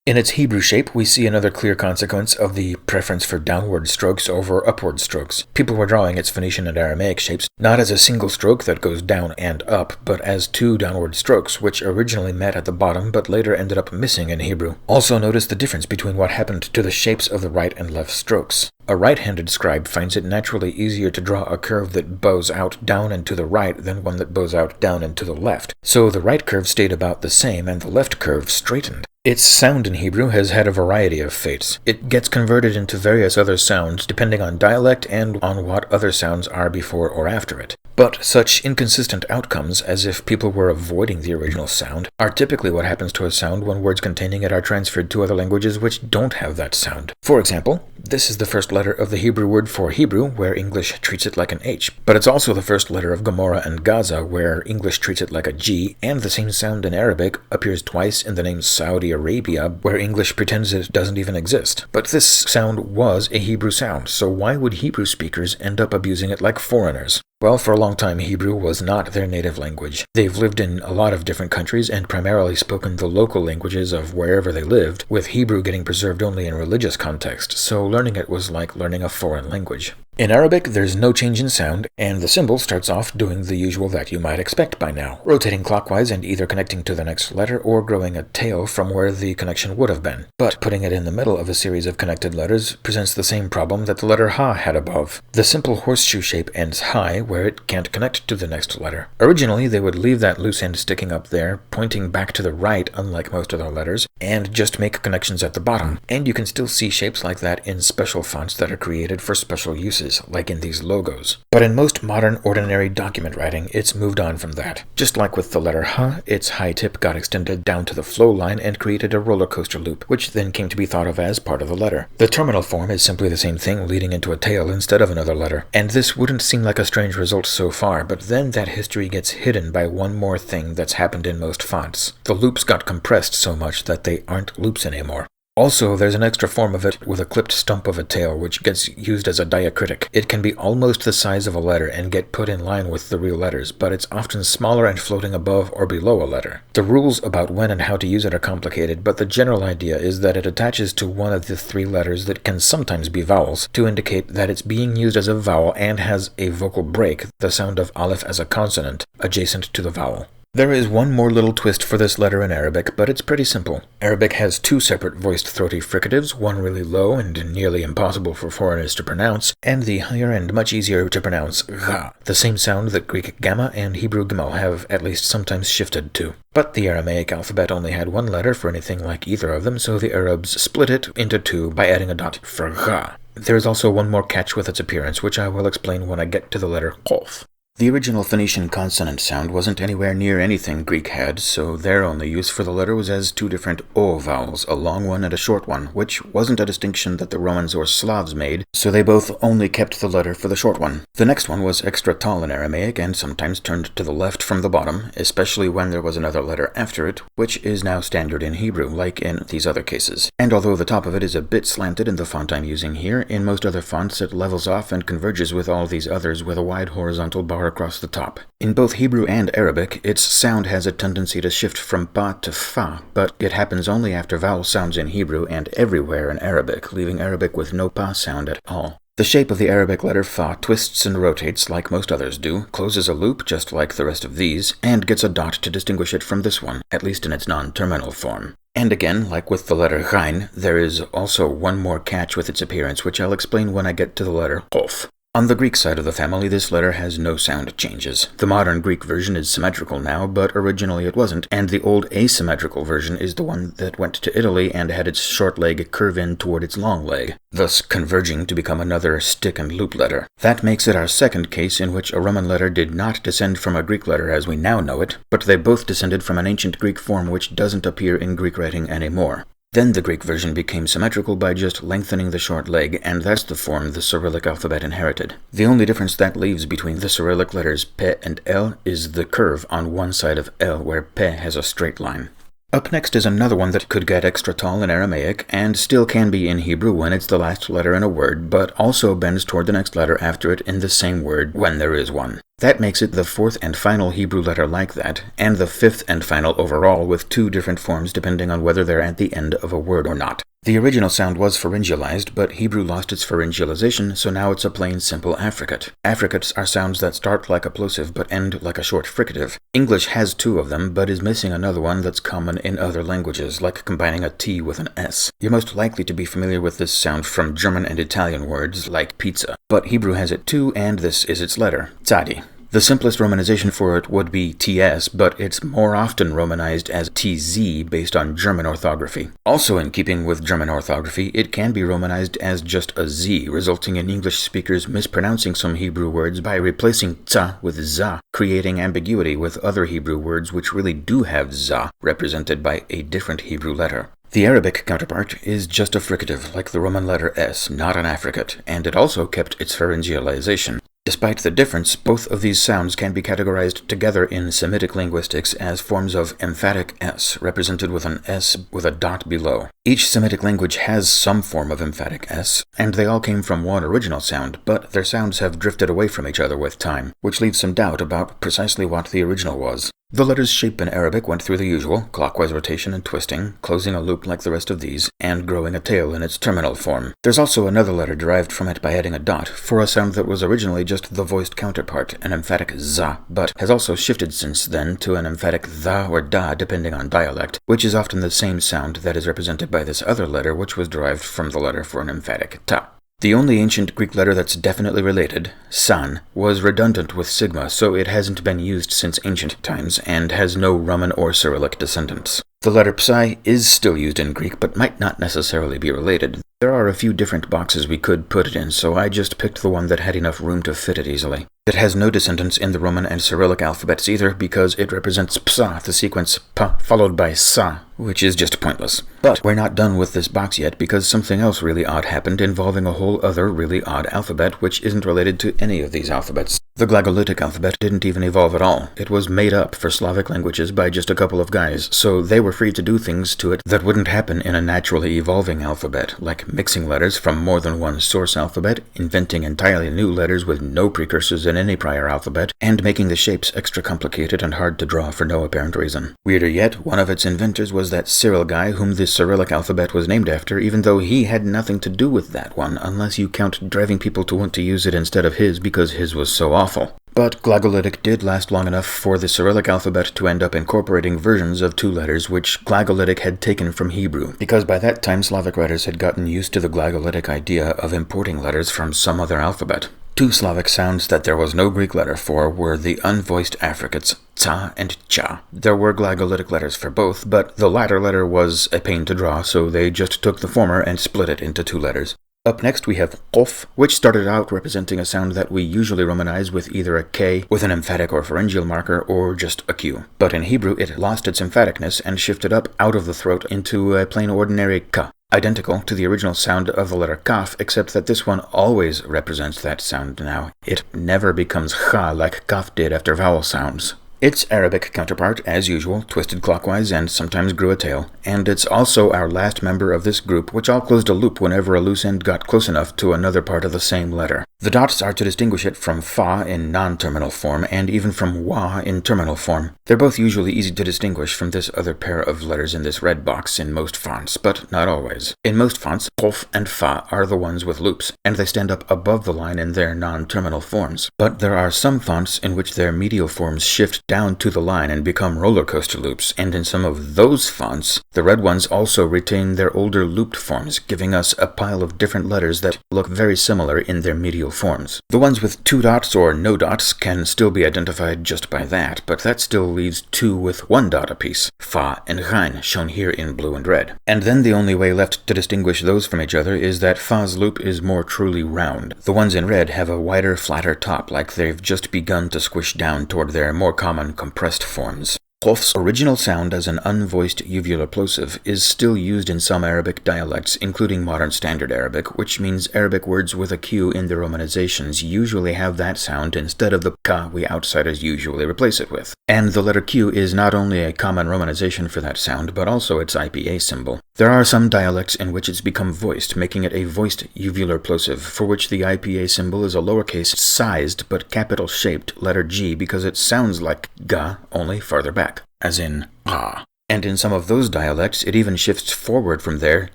In its Hebrew shape, we see another clear consequence of the preference for downward strokes over upward strokes. People were drawing its Phoenician and Aramaic shapes not as a single stroke that goes down and up, but as 2 downward strokes, which originally met at the bottom but later ended up missing in Hebrew. Also notice the difference between what happened to the shapes of the right and left strokes. A right-handed scribe finds it naturally easier to draw a curve that bows out down and to the right than one that bows out down and to the left. So the right curve stayed about the same and the left curve straightened. Its sound in Hebrew has had a variety of fates. It gets converted into various other sounds depending on dialect and on what other sounds are before or after it. But such inconsistent outcomes, as if people were avoiding the original sound, are typically what happens to a sound when words containing it are transferred to other languages which don't have that sound. For example, this is the first letter of the Hebrew word for Hebrew, where English treats it like an H. But it's also the first letter of Gomorrah and Gaza, where English treats it like a G, and the same sound in Arabic appears twice in the name Saudi Arabia, where English pretends it doesn't even exist. But this sound was a Hebrew sound, so why would Hebrew speakers end up abusing it like foreigners? Well, for a long time, Hebrew was not their native language. They've lived in a lot of different countries and primarily spoken the local languages of wherever they lived, with Hebrew getting preserved only in religious context, so learning it was like learning a foreign language. In Arabic, there's no change in sound, and the symbol starts off doing the usual that you might expect by now, rotating clockwise and either connecting to the next letter or growing a tail from where the connection would have been. But putting it in the middle of a series of connected letters presents the same problem that the letter Ha had above. The simple horseshoe shape ends high, where it can't connect to the next letter. Originally, they would leave that loose end sticking up there, pointing back to the right, unlike most other letters, and just make connections at the bottom. And you can still see shapes like that in special fonts that are created for special uses, like in these logos. But in most modern ordinary document writing, it's moved on from that. Just like with the letter Ha, its high tip got extended down to the flow line and created a roller coaster loop, which then came to be thought of as part of the letter. The terminal form is simply the same thing leading into a tail instead of another letter, and this wouldn't seem like a strange result so far, but then that history gets hidden by one more thing that's happened in most fonts. The loops got compressed so much that they aren't loops anymore. Also, there's an extra form of it with a clipped stump of a tail which gets used as a diacritic. It can be almost the size of a letter and get put in line with the real letters, but it's often smaller and floating above or below a letter. The rules about when and how to use it are complicated, but the general idea is that it attaches to one of the three letters that can sometimes be vowels to indicate that it's being used as a vowel and has a vocal break, the sound of aleph as a consonant, adjacent to the vowel. There is one more little twist for this letter in Arabic, but it's pretty simple. Arabic has two separate voiced throaty fricatives, one really low and nearly impossible for foreigners to pronounce, and the higher and much easier to pronounce gha, the same sound that Greek gamma and Hebrew gimel have at least sometimes shifted to. But the Aramaic alphabet only had one letter for anything like either of them, so the Arabs split it into two by adding a dot for gha. There is also one more catch with its appearance, which I will explain when I get to the letter qaf. The original Phoenician consonant sound wasn't anywhere near anything Greek had, so their only use for the letter was as two different O vowels, a long one and a short one, which wasn't a distinction that the Romans or Slavs made, so they both only kept the letter for the short one. The next one was extra tall in Aramaic and sometimes turned to the left from the bottom, especially when there was another letter after it, which is now standard in Hebrew, like in these other cases. And although the top of it is a bit slanted in the font I'm using here, in most other fonts it levels off and converges with all these others with a wide horizontal bar across the top. In both Hebrew and Arabic, its sound has a tendency to shift from ba to fa, but it happens only after vowel sounds in Hebrew and everywhere in Arabic, leaving Arabic with no pa sound at all. The shape of the Arabic letter fa twists and rotates like most others do, closes a loop just like the rest of these, and gets a dot to distinguish it from this one, at least in its non-terminal form. And again, like with the letter ghain, there is also one more catch with its appearance, which I'll explain when I get to the letter qaf. On the Greek side of the family, this letter has no sound changes. The modern Greek version is symmetrical now, but originally it wasn't, and the old asymmetrical version is the one that went to Italy and had its short leg curve in toward its long leg, thus converging to become another stick and loop letter. That makes it our second case in which a Roman letter did not descend from a Greek letter as we now know it, but they both descended from an ancient Greek form which doesn't appear in Greek writing anymore. Then the Greek version became symmetrical by just lengthening the short leg, and that's the form the Cyrillic alphabet inherited. The only difference that leaves between the Cyrillic letters P and L is the curve on one side of L, where P has a straight line. Up next is another one that could get extra tall in Aramaic, and still can be in Hebrew when it's the last letter in a word, but also bends toward the next letter after it in the same word when there is one. That makes it the fourth and final Hebrew letter like that, and the fifth and final overall with two different forms depending on whether they're at the end of a word or not. The original sound was pharyngealized, but Hebrew lost its pharyngealization, so now it's a plain simple affricate. Affricates are sounds that start like a plosive but end like a short fricative. English has two of them, but is missing another one that's common in other languages, like combining a T with an S. You're most likely to be familiar with this sound from German and Italian words, like pizza. But Hebrew has it too, and this is its letter, tzadi. The simplest romanization for it would be TS, but it's more often romanized as TZ based on German orthography. Also in keeping with German orthography, it can be romanized as just a Z, resulting in English speakers mispronouncing some Hebrew words by replacing tza with za, creating ambiguity with other Hebrew words which really do have za, represented by a different Hebrew letter. The Arabic counterpart is just a fricative, like the Roman letter S, not an affricate, and it also kept its pharyngealization. Despite the difference, both of these sounds can be categorized together in Semitic linguistics as forms of emphatic S, represented with an S with a dot below. Each Semitic language has some form of emphatic S, and they all came from one original sound, but their sounds have drifted away from each other with time, which leaves some doubt about precisely what the original was. The letter's shape in Arabic went through the usual, clockwise rotation and twisting, closing a loop like the rest of these, and growing a tail in its terminal form. There's also another letter derived from it by adding a dot, for a sound that was originally just the voiced counterpart, an emphatic za, but has also shifted since then to an emphatic tha or da depending on dialect, which is often the same sound that is represented by this other letter which was derived from the letter for an emphatic ta. The only ancient Greek letter that's definitely related, san, was redundant with sigma, so it hasn't been used since ancient times and has no Roman or Cyrillic descendants. The letter psi is still used in Greek, but might not necessarily be related. There are a few different boxes we could put it in, so I just picked the one that had enough room to fit it easily. It has no descendants in the Roman and Cyrillic alphabets either, because it represents psa, the sequence pa, followed by sa, which is just pointless. But we're not done with this box yet, because something else really odd happened involving a whole other really odd alphabet, which isn't related to any of these alphabets. The Glagolitic alphabet didn't even evolve at all. It was made up for Slavic languages by just a couple of guys, so they were free to do things to it that wouldn't happen in a naturally evolving alphabet, like mixing letters from more than one source alphabet, inventing entirely new letters with no precursors in any prior alphabet, and making the shapes extra complicated and hard to draw for no apparent reason. Weirder yet, one of its inventors was that Cyril guy whom the Cyrillic alphabet was named after, even though he had nothing to do with that one, unless you count driving people to want to use it instead of his because his was so awful. But Glagolitic did last long enough for the Cyrillic alphabet to end up incorporating versions of two letters which Glagolitic had taken from Hebrew, because by that time Slavic writers had gotten used to the Glagolitic idea of importing letters from some other alphabet. Two Slavic sounds that there was no Greek letter for were the unvoiced affricates, tsa and cha. There were Glagolitic letters for both, but the latter letter was a pain to draw, so they just took the former and split it into two letters. Up next we have qof, which started out representing a sound that we usually romanize with either a K with an emphatic or pharyngeal marker or just a Q. But in Hebrew it lost its emphaticness and shifted up out of the throat into a plain ordinary ka, identical to the original sound of the letter kaf, except that this one always represents that sound now. It never becomes cha like kaf did after vowel sounds. Its Arabic counterpart, as usual, twisted clockwise and sometimes grew a tail, and it's also our last member of this group, which all closed a loop whenever a loose end got close enough to another part of the same letter. The dots are to distinguish it from fa in non-terminal form, and even from wa in terminal form. They're both usually easy to distinguish from this other pair of letters in this red box in most fonts, but not always. In most fonts, qof and fa are the ones with loops, and they stand up above the line in their non-terminal forms. But there are some fonts in which their medial forms shift down to the line and become roller coaster loops, and in some of those fonts, the red ones also retain their older looped forms, giving us a pile of different letters that look very similar in their medial forms. The ones with two dots or no dots can still be identified just by that, but that still leaves two with one dot apiece, fa and ghain, shown here in blue and red. And then the only way left to distinguish those from each other is that fa's loop is more truly round. The ones in red have a wider, flatter top, like they've just begun to squish down toward their more common compressed forms. Qof's original sound as an unvoiced uvular plosive is still used in some Arabic dialects, including modern Standard Arabic, which means Arabic words with a Q in their romanizations usually have that sound instead of the ka we outsiders usually replace it with. And the letter Q is not only a common romanization for that sound, but also its IPA symbol. There are some dialects in which it's become voiced, making it a voiced uvular plosive, for which the IPA symbol is a lowercase sized but capital shaped letter G because it sounds like ga, only farther back, as in ah. And in some of those dialects, it even shifts forward from there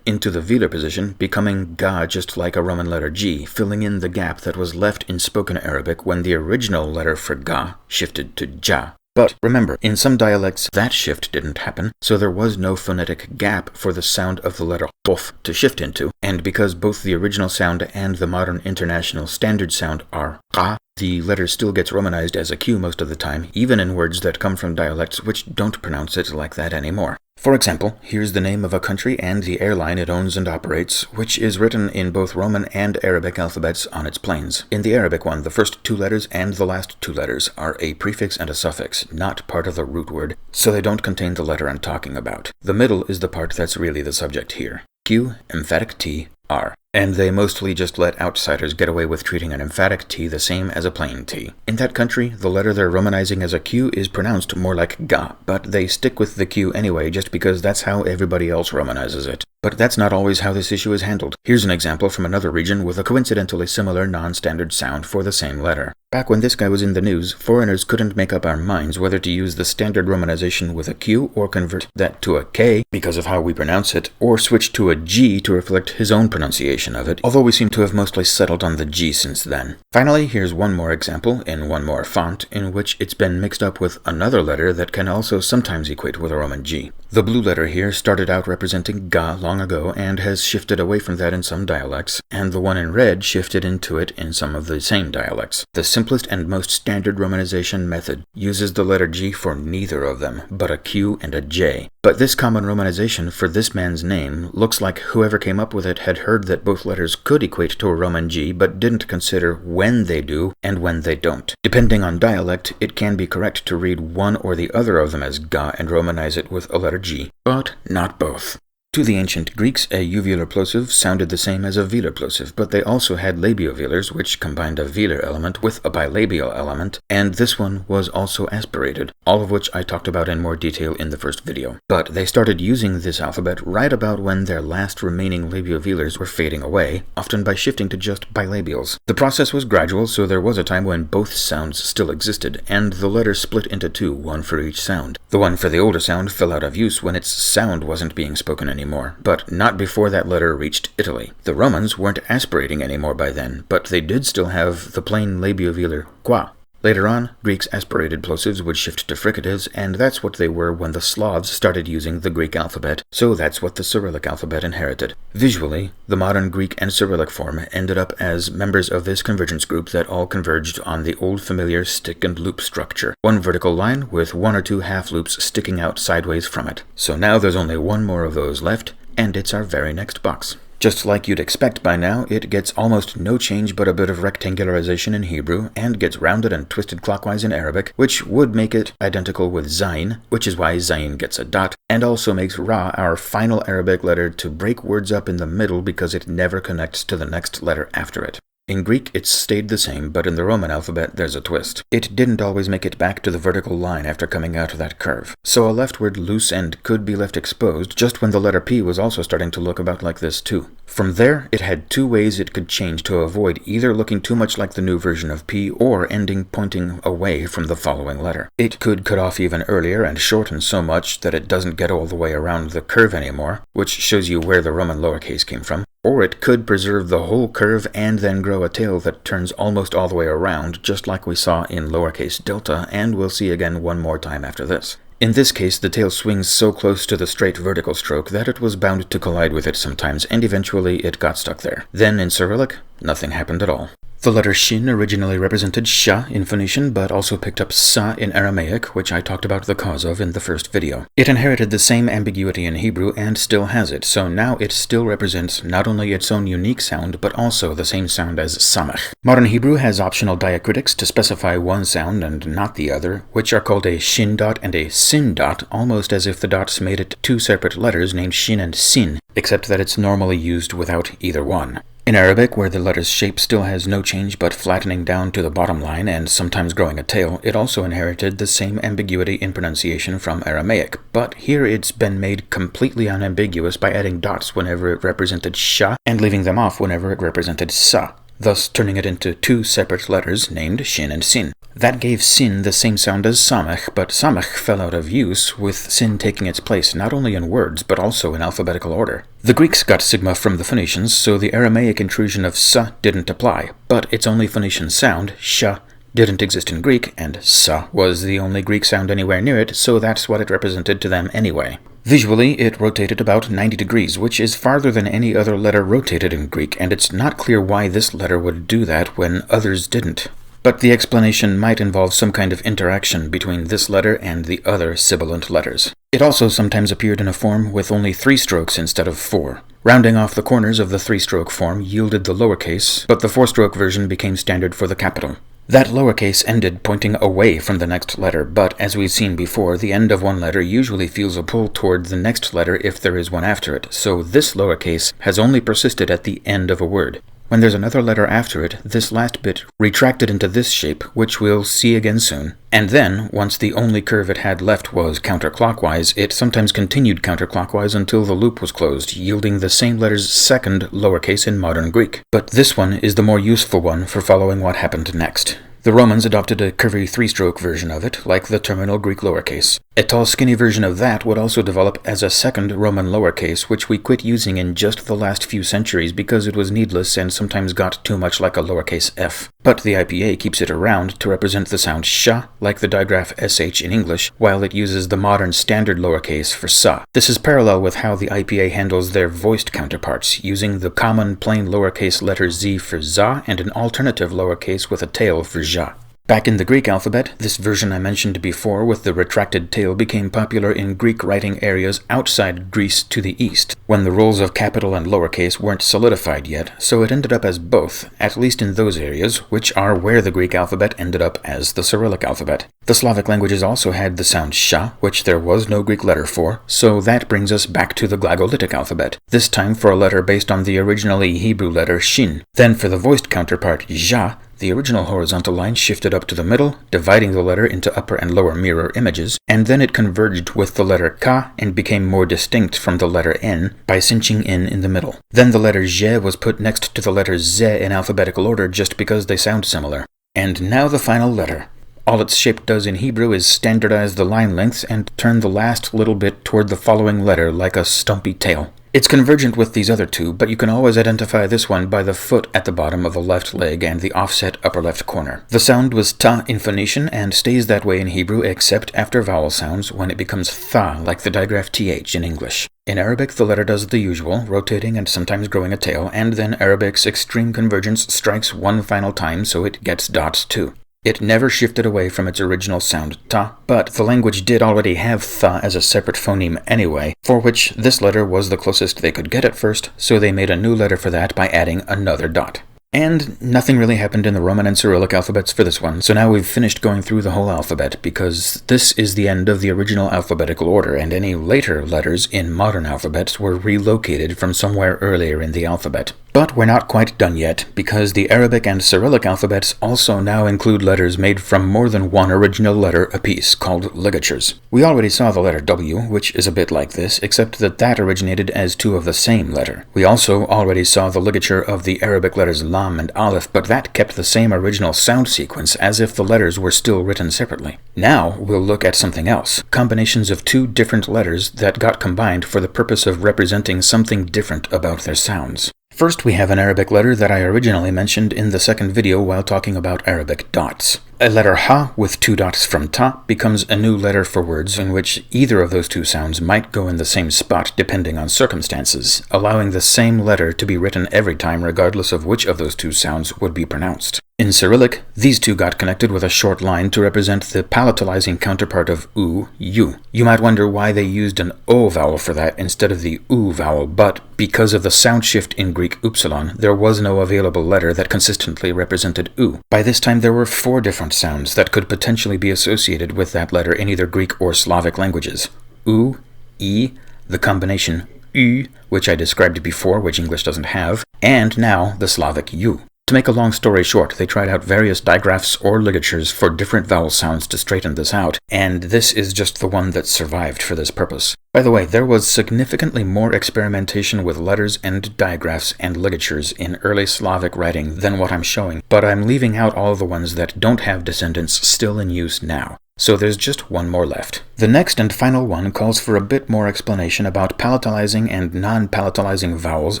into the velar position, becoming ga just like a Roman letter G, filling in the gap that was left in spoken Arabic when the original letter for ga shifted to ja. But remember, in some dialects that shift didn't happen, so there was no phonetic gap for the sound of the letter qof to shift into, and because both the original sound and the modern international standard sound are qa, The letter still gets romanized as a Q most of the time, even in words that come from dialects which don't pronounce it like that anymore. For example, here's the name of a country and the airline it owns and operates, which is written in both Roman and Arabic alphabets on its planes. In the Arabic one, the first 2 letters and the last 2 letters are a prefix and a suffix, not part of the root word, so they don't contain the letter I'm talking about. The middle is the part that's really the subject here. Q, emphatic T, R. And they mostly just let outsiders get away with treating an emphatic T the same as a plain T. In that country, the letter they're romanizing as a Q is pronounced more like ga, but they stick with the Q anyway just because that's how everybody else romanizes it. But that's not always how this issue is handled. Here's an example from another region with a coincidentally similar non-standard sound for the same letter. Back when this guy was in the news, foreigners couldn't make up our minds whether to use the standard romanization with a Q or convert that to a K because of how we pronounce it, or switch to a G to reflect his own pronunciation of it, although we seem to have mostly settled on the G since then. Finally, here's one more example, in one more font, in which it's been mixed up with another letter that can also sometimes equate with a Roman G. The blue letter here started out representing ga long ago and has shifted away from that in some dialects, and the one in red shifted into it in some of the same dialects. The simplest and most standard romanization method uses the letter G for neither of them, but a Q and a J. But this common romanization for this man's name looks like whoever came up with it had heard that both letters could equate to a Roman G, but didn't consider when they do and when they don't. Depending on dialect, it can be correct to read one or the other of them as ga and romanize it with a letter G, but not both. To the ancient Greeks, a uvular plosive sounded the same as a velar plosive, but they also had labiovelars, which combined a velar element with a bilabial element, and this one was also aspirated, all of which I talked about in more detail in the first video. But they started using this alphabet right about when their last remaining labiovelars were fading away, often by shifting to just bilabials. The process was gradual, so there was a time when both sounds still existed, and the letters split into 2, one for each sound. The one for the older sound fell out of use when its sound wasn't being spoken anymore, but not before that letter reached Italy. The Romans weren't aspirating anymore by then, but they did still have the plain labiovelar qua. Later on, Greeks' aspirated plosives would shift to fricatives, and that's what they were when the Slavs started using the Greek alphabet, so that's what the Cyrillic alphabet inherited. Visually, the modern Greek and Cyrillic form ended up as members of this convergence group that all converged on the old familiar stick and loop structure. One vertical line with 1 or 2 half loops sticking out sideways from it. So now there's only one more of those left, and it's our very next box. Just like you'd expect by now, it gets almost no change but a bit of rectangularization in Hebrew, and gets rounded and twisted clockwise in Arabic, which would make it identical with Zayin, which is why Zayin gets a dot, and also makes Ra our final Arabic letter to break words up in the middle because it never connects to the next letter after it. In Greek, it's stayed the same, but in the Roman alphabet, there's a twist. It didn't always make it back to the vertical line after coming out of that curve. So a leftward loose end could be left exposed just when the letter P was also starting to look about like this too. From there, it had 2 ways it could change to avoid either looking too much like the new version of P or ending pointing away from the following letter. It could cut off even earlier and shorten so much that it doesn't get all the way around the curve anymore, which shows you where the Roman lowercase came from. Or it could preserve the whole curve and then grow a tail that turns almost all the way around, just like we saw in lowercase delta, and we'll see again one more time after this. In this case, the tail swings so close to the straight vertical stroke that it was bound to collide with it sometimes, and eventually it got stuck there. Then in Cyrillic, nothing happened at all. The letter Shin originally represented Sha in Phoenician, but also picked up Sa in Aramaic, which I talked about the cause of in the first video. It inherited the same ambiguity in Hebrew and still has it, so now it still represents not only its own unique sound, but also the same sound as Samach. Modern Hebrew has optional diacritics to specify one sound and not the other, which are called a Shin dot and a Sin dot, almost as if the dots made it 2 separate letters named Shin and Sin, except that it's normally used without either one. In Arabic, where the letter's shape still has no change but flattening down to the bottom line and sometimes growing a tail, it also inherited the same ambiguity in pronunciation from Aramaic, but here it's been made completely unambiguous by adding dots whenever it represented Sha and leaving them off whenever it represented Sa, thus turning it into 2 separate letters named Shin and Sin. That gave Sin the same sound as Samach, but Samach fell out of use, with Sin taking its place not only in words, but also in alphabetical order. The Greeks got Sigma from the Phoenicians, so the Aramaic intrusion of Sa didn't apply, but its only Phoenician sound, Sha, didn't exist in Greek, and Sa was the only Greek sound anywhere near it, so that's what it represented to them anyway. Visually, it rotated about 90 degrees, which is farther than any other letter rotated in Greek, and it's not clear why this letter would do that when others didn't. but the explanation might involve some kind of interaction between this letter and the other sibilant letters. It also sometimes appeared in a form with only 3 strokes instead of 4. Rounding off the corners of the 3-stroke form yielded the lowercase, but the 4-stroke version became standard for the capital. That lowercase ended pointing away from the next letter, but as we've seen before, the end of one letter usually feels a pull toward the next letter if there is one after it, so this lowercase has only persisted at the end of a word. When there's another letter after it, this last bit retracted into this shape, which we'll see again soon. And then, once the only curve it had left was counterclockwise, it sometimes continued counterclockwise until the loop was closed, yielding the same letter's second lowercase in modern Greek. But this one is the more useful one for following what happened next. The Romans adopted a curvy 3-stroke version of it, like the terminal Greek lowercase. A tall, skinny version of that would also develop as a second Roman lowercase, which we quit using in just the last few centuries because it was needless and sometimes got too much like a lowercase f. But the IPA keeps it around to represent the sound sh, like the digraph sh in English, while it uses the modern standard lowercase for sa. This is parallel with how the IPA handles their voiced counterparts, using the common plain lowercase letter z for za and an alternative lowercase with a tail for ja. Back in the Greek alphabet, this version I mentioned before with the retracted tail became popular in Greek writing areas outside Greece to the east, when the roles of capital and lowercase weren't solidified yet, so it ended up as both, at least in those areas, which are where the Greek alphabet ended up as the Cyrillic alphabet. The Slavic languages also had the sound sh, which there was no Greek letter for, so that brings us back to the Glagolitic alphabet, this time for a letter based on the originally Hebrew letter shin. Then for the voiced counterpart ja, the original horizontal line shifted up to the middle, dividing the letter into upper and lower mirror images, and then it converged with the letter ka and became more distinct from the letter n by cinching in the middle. Then the letter j was put next to the letter z in alphabetical order just because they sound similar. And now the final letter. All its shape does in Hebrew is standardize the line lengths and turn the last little bit toward the following letter like a stumpy tail. It's convergent with these other two, but you can always identify this one by the foot at the bottom of the left leg and the offset upper left corner. The sound was ta in Phoenician and stays that way in Hebrew except after vowel sounds when it becomes tha like the digraph th in English. In Arabic, the letter does the usual, rotating and sometimes growing a tail, and then Arabic's extreme convergence strikes one final time so it gets dots too. It never shifted away from its original sound ta, but the language did already have tha as a separate phoneme anyway, for which this letter was the closest they could get at first, so they made a new letter for that by adding another dot. And nothing really happened in the Roman and Cyrillic alphabets for this one, so now we've finished going through the whole alphabet, because this is the end of the original alphabetical order, and any later letters in modern alphabets were relocated from somewhere earlier in the alphabet. But we're not quite done yet, because the Arabic and Cyrillic alphabets also now include letters made from more than one original letter apiece, called ligatures. We already saw the letter W, which is a bit like this, except that originated as two of the same letter. We also already saw the ligature of the Arabic letters Lam and Aleph, but that kept the same original sound sequence, as if the letters were still written separately. Now we'll look at something else, combinations of two different letters that got combined for the purpose of representing something different about their sounds. First, we have an Arabic letter that I originally mentioned in the second video while talking about Arabic dots. A letter ha with two dots from ta becomes a new letter for words in which either of those two sounds might go in the same spot depending on circumstances, allowing the same letter to be written every time regardless of which of those two sounds would be pronounced. In Cyrillic, these two got connected with a short line to represent the palatalizing counterpart of u. You might wonder why they used an o vowel for that instead of the u vowel, but because of the sound shift in Greek upsilon, there was no available letter that consistently represented u. By this time, there were 4 different sounds that could potentially be associated with that letter in either Greek or Slavic languages. U, e, the combination u, which I described before, which English doesn't have, and now the Slavic u. To make a long story short, they tried out various digraphs or ligatures for different vowel sounds to straighten this out, and this is just the one that survived for this purpose. By the way, there was significantly more experimentation with letters and digraphs and ligatures in early Slavic writing than what I'm showing, but I'm leaving out all the ones that don't have descendants still in use now. So there's just one more left. The next and final one calls for a bit more explanation about palatalizing and non-palatalizing vowels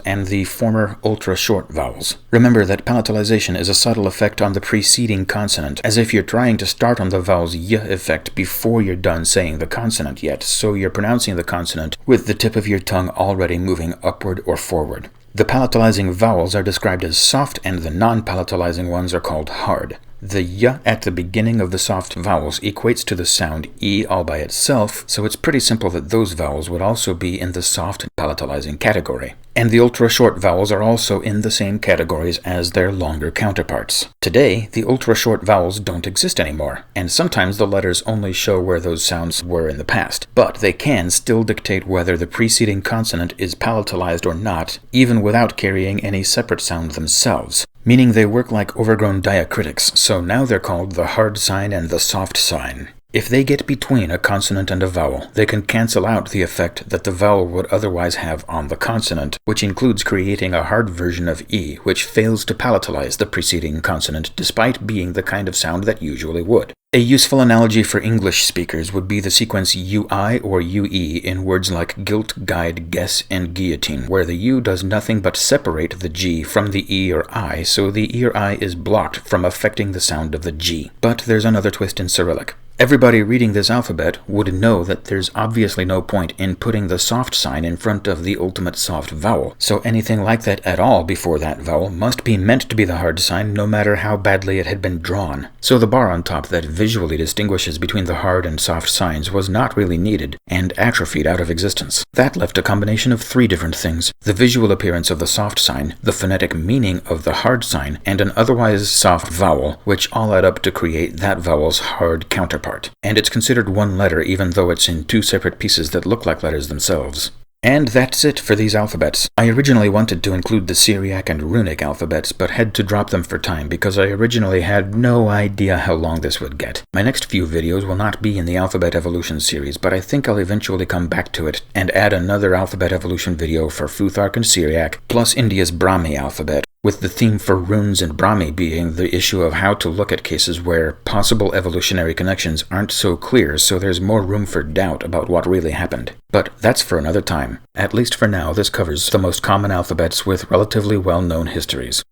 and the former ultra-short vowels. Remember that palatalization is a subtle effect on the preceding consonant, as if you're trying to start on the vowel's y effect before you're done saying the consonant yet, so you're pronouncing the consonant with the tip of your tongue already moving upward or forward. The palatalizing vowels are described as soft and the non-palatalizing ones are called hard. The y at the beginning of the soft vowels equates to the sound e all by itself, so it's pretty simple that those vowels would also be in the soft palatalizing category. And the ultra-short vowels are also in the same categories as their longer counterparts. Today, the ultra-short vowels don't exist anymore, and sometimes the letters only show where those sounds were in the past, but they can still dictate whether the preceding consonant is palatalized or not, even without carrying any separate sound themselves. Meaning they work like overgrown diacritics, so now they're called the hard sign and the soft sign. If they get between a consonant and a vowel, they can cancel out the effect that the vowel would otherwise have on the consonant, which includes creating a hard version of E, which fails to palatalize the preceding consonant despite being the kind of sound that usually would. A useful analogy for English speakers would be the sequence UI or UE in words like guilt, guide, guess, and guillotine, where the U does nothing but separate the G from the E or I, so the E or I is blocked from affecting the sound of the G. But there's another twist in Cyrillic. Everybody reading this alphabet would know that there's obviously no point in putting the soft sign in front of the ultimate soft vowel, so anything like that at all before that vowel must be meant to be the hard sign no matter how badly it had been drawn. So the bar on top that visually distinguishes between the hard and soft signs was not really needed, and atrophied out of existence. That left a combination of three different things: the visual appearance of the soft sign, the phonetic meaning of the hard sign, and an otherwise soft vowel, which all add up to create that vowel's hard counterpart. And it's considered one letter even though it's in two separate pieces that look like letters themselves. And that's it for these alphabets. I originally wanted to include the Syriac and Runic alphabets, but had to drop them for time because I originally had no idea how long this would get. My next few videos will not be in the Alphabet Evolution series, but I think I'll eventually come back to it and add another Alphabet Evolution video for Futhark and Syriac, plus India's Brahmi alphabet, with the theme for runes and Brahmi being the issue of how to look at cases where possible evolutionary connections aren't so clear, so there's more room for doubt about what really happened. But that's for another time. At least for now, this covers the most common alphabets with relatively well-known histories.